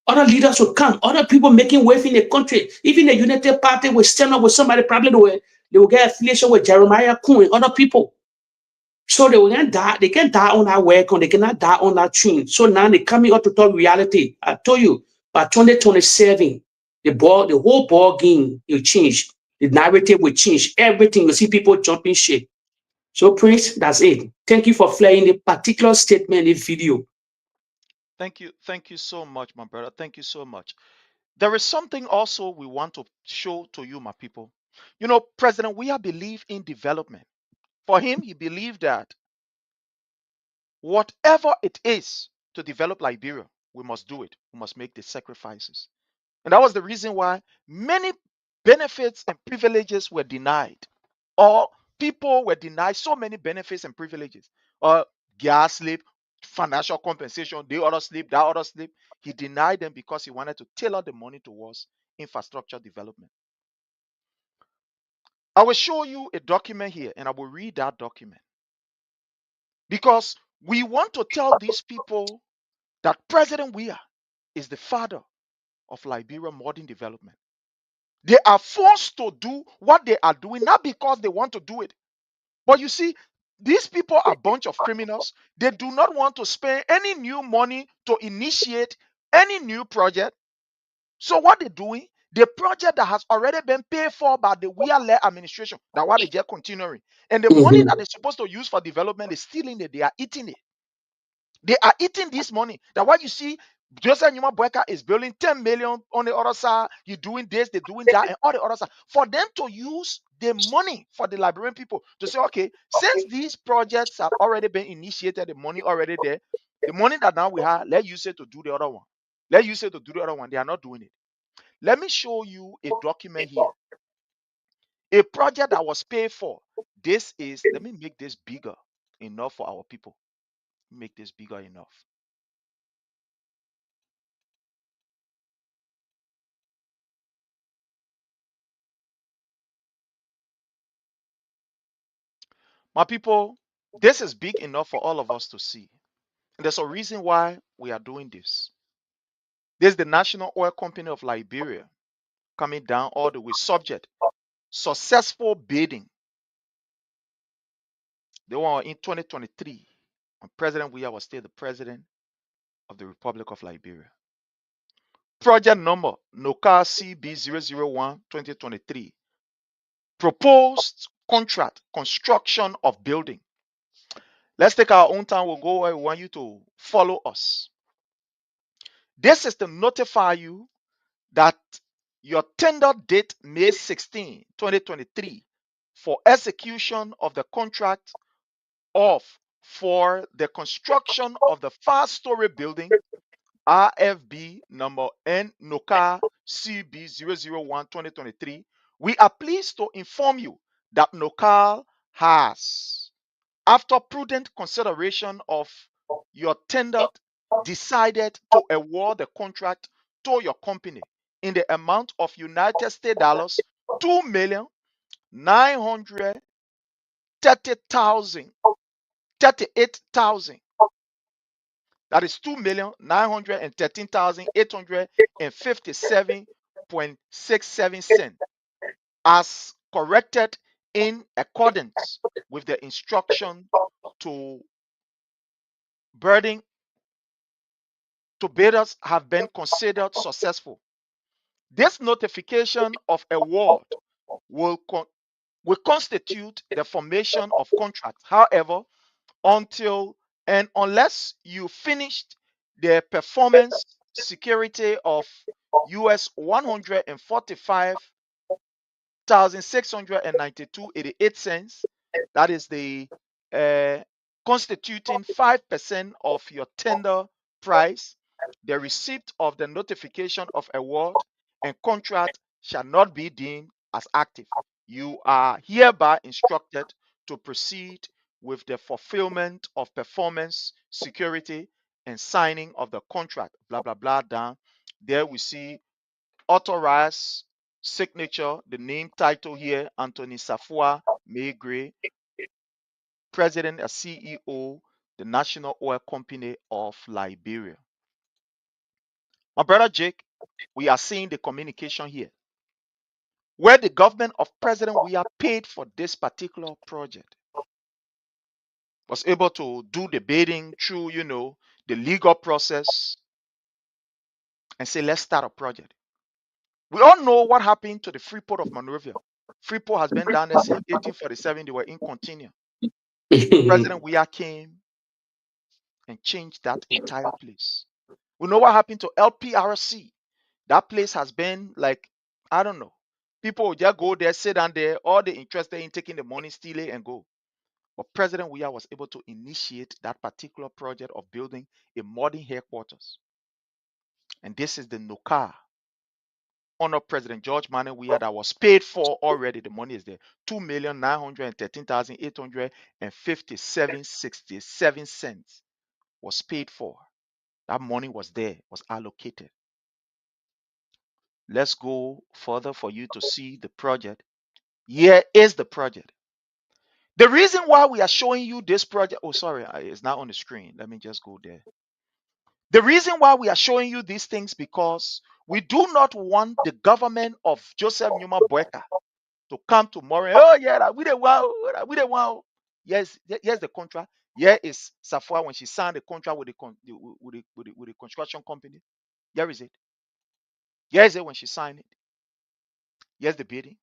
Other leaders will come. Other people making wave in the country. Even the United Party will stand up with somebody. Probably they will get affiliation with Jeremiah Cohen, other people. So they will not die. They can die on that work, and they cannot die on that tune. So now they coming up to talk reality. I told you by 2027, the whole ball game will change. The narrative will change. Everything you see people jumping shit. So Prince, that's it. Thank you for flying the particular statement in the video. Thank you so much, my brother. Thank you so much. There is something also we want to show to you, my people. You know, President Weah believed in development. For him, he believed that whatever it is to develop Liberia, we must do it. We must make the sacrifices. And that was the reason why many benefits and privileges were denied. Or people were denied so many benefits and privileges. Gas slip, financial compensation, the other slip, that other slip. He denied them because he wanted to tailor the money towards infrastructure development. I will show you a document here and I will read that document. Because we want to tell these people that President Weah is the father of Liberia modern development. They are forced to do what they are doing, not because they want to do it. But you see, these people are a bunch of criminals. They do not want to spend any new money to initiate any new project. So what they're doing, the project that has already been paid for by the Weah-led administration, that's why they just continuing. And the money that they're supposed to use for development is still in it. They are eating it. They are eating this money. That's why you see Joseph Numa Boakai is building 10 million on the other side. You're doing this, they're doing that, and all the other side. For them to use the money for the Liberian people to say, okay, since these projects have already been initiated, the money already there, the money that now we have, let's use it to do the other one. Let's use it to do the other one. They are not doing it. Let me show you a document here. A project that was paid for. This is, let me make this bigger enough for our people. Make this bigger enough. My people, this is big enough for all of us to see. And there's a reason why we are doing this. This is the National Oil Company of Liberia coming down all the way, subject, successful bidding. They were in 2023 when President Weah was still the president of the Republic of Liberia. Project number NOCA CB001 2023. Proposed contract, construction of building. Let's take our own time. We'll go where we want you to follow us. This is to notify you that your tender date May 16, 2023 for execution of the contract for the construction of the 5-story building RFB number N NOCA CB 001 2023. We are pleased to inform you that NOCA has, after prudent consideration of your tender, decided to award the contract to your company in the amount of United States dollars 2,938,000. That is 2,913,857.67 cents, as corrected in accordance with the instruction to bidders have been considered successful. This notification of award will constitute the formation of contracts. However, until and unless you finished the performance security of US 145,692.88 cents, that is the constituting 5% of your tender price, the receipt of the notification of award and contract shall not be deemed as active. You are hereby instructed to proceed with the fulfillment of performance security and signing of the contract, blah blah blah. Down there we see authorized signature, the name title here, Anthony Safua Maigre, President and CEO, the National Oil Company of Liberia. My brother Jake, we are seeing the communication here, where the government of President we are paid for this particular project, was able to do the bidding through, the legal process and say, let's start a project. We all know what happened to the Freeport of Monrovia. Freeport has been down there since 1847. They were in continue. President Weah came and changed that entire place. We know what happened to LPRC. That place has been like, I don't know. People will just go there, sit down there, all they interested in taking the money, steal it, and go. But President Weah was able to initiate that particular project of building a modern headquarters. And this is the NOCA. Honor President George Manneh Weah that was paid for already. The money is there. 2,913,857.67 cents was paid for. That money was there, was allocated. Let's go further for you to see the project. Here is the project. The reason why we are showing you this project, oh, sorry, it's not on the screen. Let me just go there. The reason why we are showing you these things because we do not want the government of Joseph Numa Boakai to come tomorrow. Oh, yeah, we didn't want. Yes, the contract. Here is Safua when she signed the contract with the construction company. Here is it. Here is it when she signed it. Here's the bidding.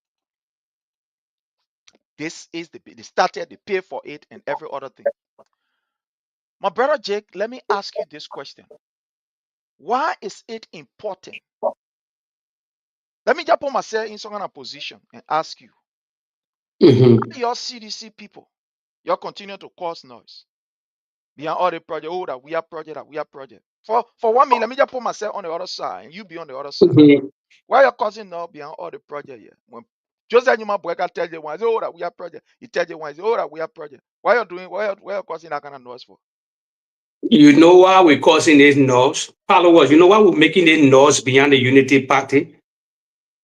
This is the bid. They started, they paid for it, and every other thing. My brother Jake, let me ask you this question. Why is it important? Let me just put myself in some kind of position and ask you. Your CDC people, you continue to cause noise beyond all the project. Oh, that we are project. For 1 minute, let me just put myself on the other side and you be on the other side. Why you're causing noise beyond all the project here? When Joseph Numa Boakai tells you one, oh, that we are project. He tells you one, oh, that we are project. Why you're causing that kind of noise for? You know why we're causing this noise? Followers, you know why we're making this noise beyond the Unity Party?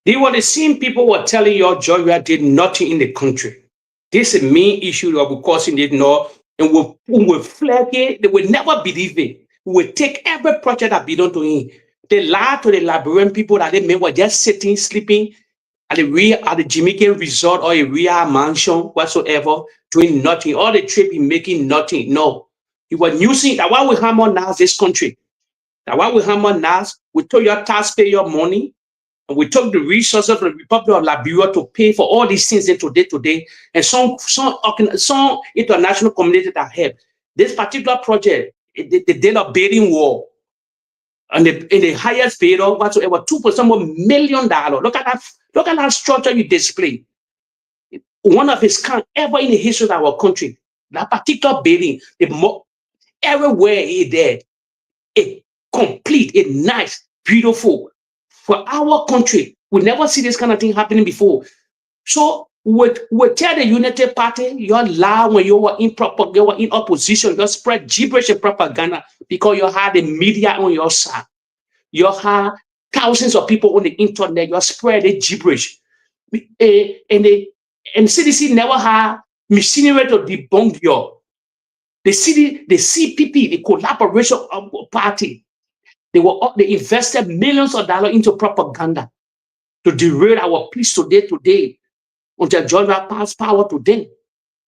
They were the same people were telling you Georgia did nothing in the country. This is a main issue that we're causing this noise. And we'll flag it. They will never believe it. We will take every project that belongs to him. They lie to the Liberian people that they were just sitting, sleeping at the Jamaican resort or a real mansion whatsoever, doing nothing. All the trip in making nothing. No. You were using that why we hammer now this country. That why we hammer now, we took your taxpayer money, and we took the resources of the Republic of Liberia to pay for all these things today, and some international community that help. This particular project, the deal of building wall, And in the highest bidder whatsoever, $2.1 million. Look at that structure you display. One of its kind ever in the history of our country. That particular building, everywhere is there, a complete, a nice, beautiful. For our country, we never see this kind of thing happening before. So we tell the United Party, you're loud when you were in opposition, you spread gibberish and propaganda because you had the media on your side. You had thousands of people on the internet, you spread the gibberish. And CDC never had machinery to debunk you. The CPP, the collaboration party, they invested millions of dollars into propaganda to derail our peace today, until Georgia pass power today.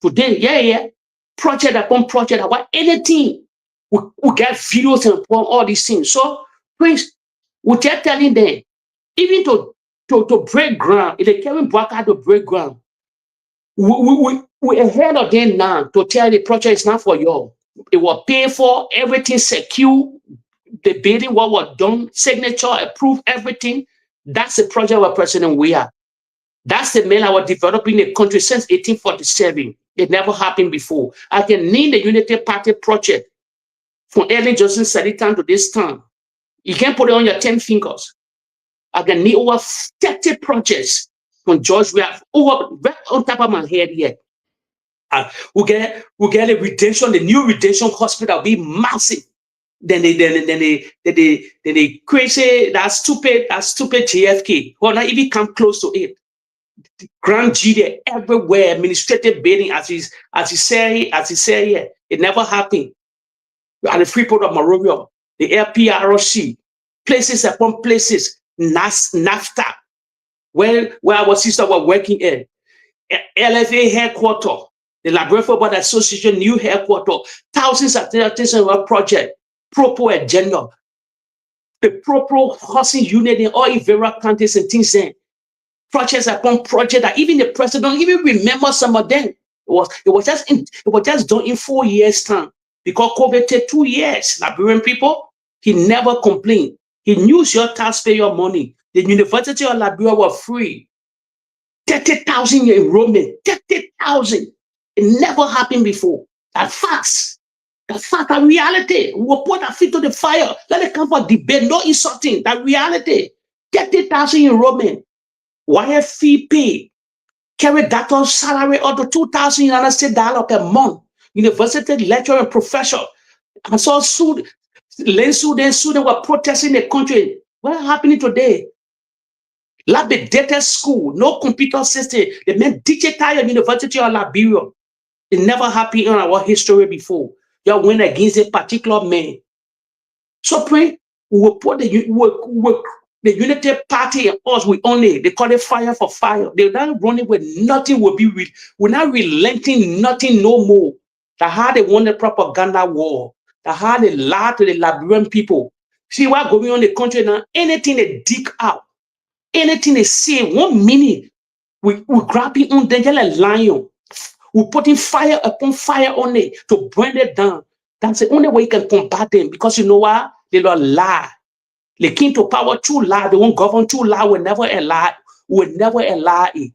Yeah. Project upon project, about anything. We get videos and all these things. So, please, we're just telling them, even to break ground, if they can't Boakai to break ground, we ahead of them now to tell the project is not for you. It was paid for, everything secure, the building, what was done, signature, approved, everything. That's the project where President we are. That's the man I was developing the country since 1847. It never happened before. I can name the Unity Party project from early Johnson Seditan to this time. You can put it on your 10 fingers. I can name over 30 projects from George. We have over right on top of my head here. We get a redemption, the new redemption hospital will be massive. Then they crazy that stupid JFK will not even come close to it. Grand G there everywhere, administrative building, as he say here, it never happened. At the Freeport of Monrovia, the LPRC, places upon places, NAFTA, where our sisters were working in, LFA headquarters, the Laboratory Board Association new headquarters, thousands of project, Propo and General, the Propo housing unit in all Ivera counties and things then. Projects upon project that even the president don't even remember some of them. It was just done in 4 years' time because COVID took 2 years. Liberian people, he never complained. He used your taxpayer money. The University of Liberia was free. 30,000 enrollment. 30,000. It never happened before. That facts. That reality. We will put our feet to the fire. Let it come for debate. No insulting. That reality. 30,000 enrollment. YFP pay, carry Gatto's salary up to $2,000 per month. University lecturer and professor. I saw students were protesting the country. What is happening today? Lab data school, no computer system. They meant digital University of Liberia. It never happened in our history before. You went against a particular man. So pray, we will put the Unity Party and us, we only, they call it fire for fire. They're not running with nothing will be real. We're not relenting nothing no more. That's how they won the propaganda war. That's how they lie to the Liberian people. See what's going on in the country now? Anything they dig out, anything they say, 1 minute, we grabbing on them like a lion. We're putting fire upon fire on it to burn it down. That's the only way you can combat them because you know what? They don't lie. They came to power too loud. They won't govern too loud. Will never allow it.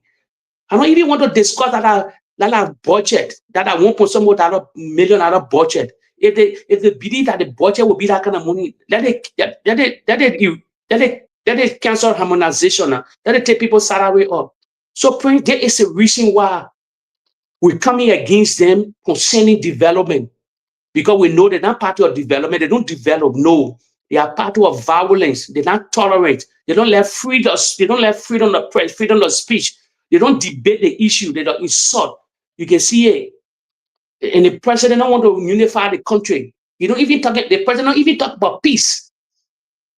I don't even want to discuss that budget, that $1.some million budget. If they believe that the budget will be that kind of money, let it cancel harmonization. Let it take people's salary up. So there is a reason why we're coming against them concerning development. Because we know they're not part of development. They don't develop, no. They are part of violence. They're not tolerant. They don't let freedom. They don't let freedom of press, freedom of speech. They don't debate the issue. They don't insult. You can see it. And the president don't want to unify the country. The president don't even talk about peace.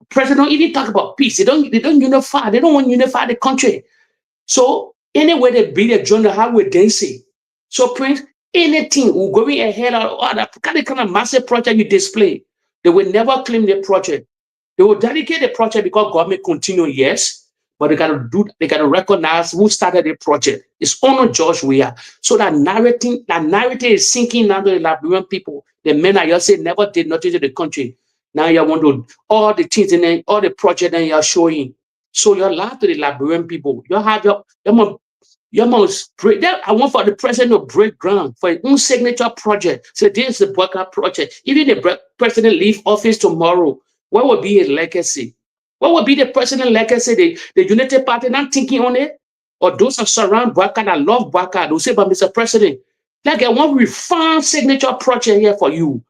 The president don't even talk about peace. They don't unify. They don't want to unify the country. So anyway, they beat a journal, how we dancing. So Prince, anything will going ahead or that kind of massive project you display, they will never claim the project. They will dedicate the project because government continue, yes, but they gotta recognize who started the project. It's only George Weah. So that narrative is sinking down to the Liberian people. The men I just say never did nothing to the country. Now you want to all the things and then all the project that you're showing. So you're allowed to the Liberian people. You have your must break that. I want for the president to break ground for an signature project. So this is the Boakai project. Even the president leave office tomorrow, what will be his legacy? What will be the president legacy? The Unity Party not thinking on it? Or those that surround Boakai that love Boakai, they'll say, but Mr. President, like I want refined signature project here for you.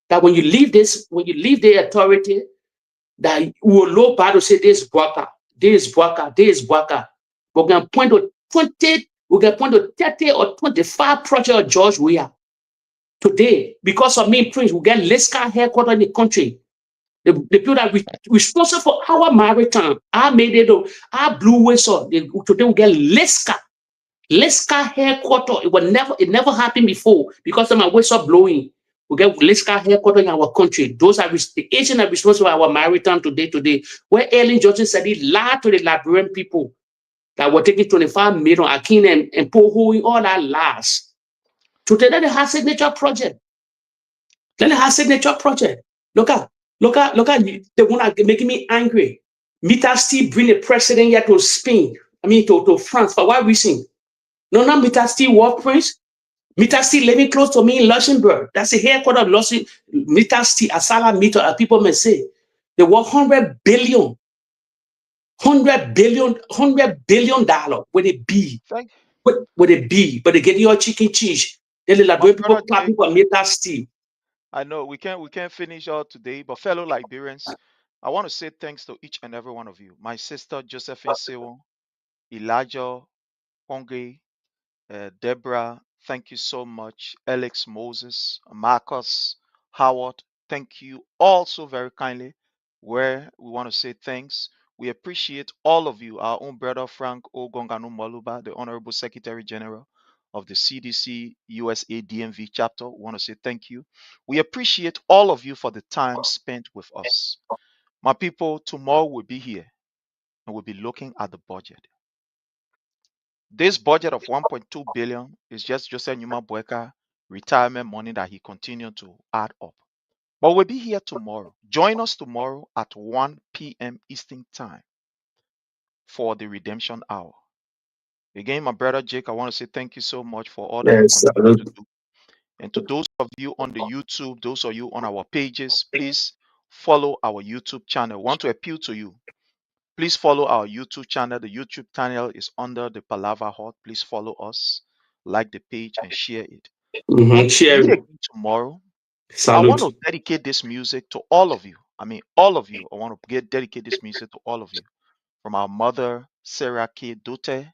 That when you leave the authority, that we will look back to say this Boakai, this Boakai, this Boakai. We're going to point to 20, we can point to 30 or 25 projects of George Weah. Today, because of me, Prince, we get Liska headquarters in the country. The people that we responsible for our maritime, our Mededo, our Blue Whistle, today we get Liska headquarters. It never happened before because of my whistle blowing. We get Liska headquarters in our country. Those are the agents are responsible for our maritime today. Where Ellen Johnson said he lied to the Liberian people that were taking 25 million, Akin and Pohu, all that lies. Today, let it have signature project. Let it have signature project. Look at the one that making me angry. Mita still bring the president here to Spain. To France. For what reason? No, not Mita still work, Prince. Mita still living close to me in Luxembourg. That's the headquarters of Luxembourg. Mita still, Asala Mita, as people may say. They work $100 billion with a B. With a B, but they get your chicken cheese. Then the people clapping for Mita still. I know we can't finish all today, but fellow Liberians, I want to say thanks to each and every one of you. My sister Josephine Sewon, Elijah Ponge, Deborah, thank you so much. Alex Moses, Marcus, Howard, thank you all so very kindly. Where we want to say thanks. We appreciate all of you. Our own brother Frank Ogonganu Maluba, the Honorable Secretary General of the CDC USA DMV chapter. We want to say thank you. We appreciate all of you for the time spent with us. My people, tomorrow we'll be here and we'll be looking at the budget. This budget of 1.2 billion is just Joseph Numa Boakai retirement money that he continued to add up. But we'll be here tomorrow. Join us tomorrow at 1 p.m. Eastern Time for the redemption hour. Again, my brother Jake, I want to say thank you so much for all that you continue to do. And to those of you on the YouTube, those of you on our pages, please follow our YouTube channel. I want to appeal to you. Please follow our YouTube channel. The YouTube channel is under the Palava Hut. Please follow us, like the page, and share it. Share Meet it. again tomorrow. Salute. I want to dedicate this music to all of you. All of you. I want to dedicate this music to all of you. From our mother, Sarah K. Dote.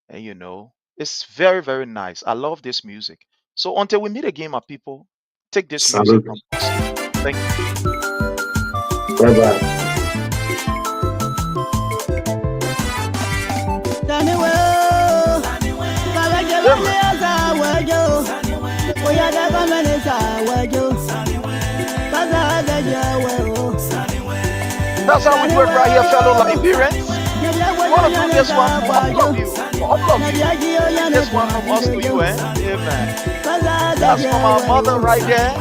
And it's very, very nice. I love this music. So until we meet again, my people, take this music Salute. and proceed. Thank you. Bye-bye. That's how we do it right here, fellow Liberians. We want to do this one for all of you. For all of you. This one from us to you, eh? Amen. That's from our mother right there.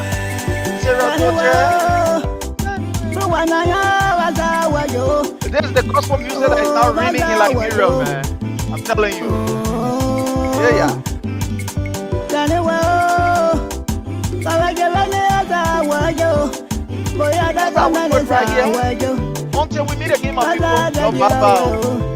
Sarah Dote. This is the gospel music that is now ringing in Liberia, man. I'm telling you. Yeah. That's how we do it right here. Until we meet again, my people. Bye-bye.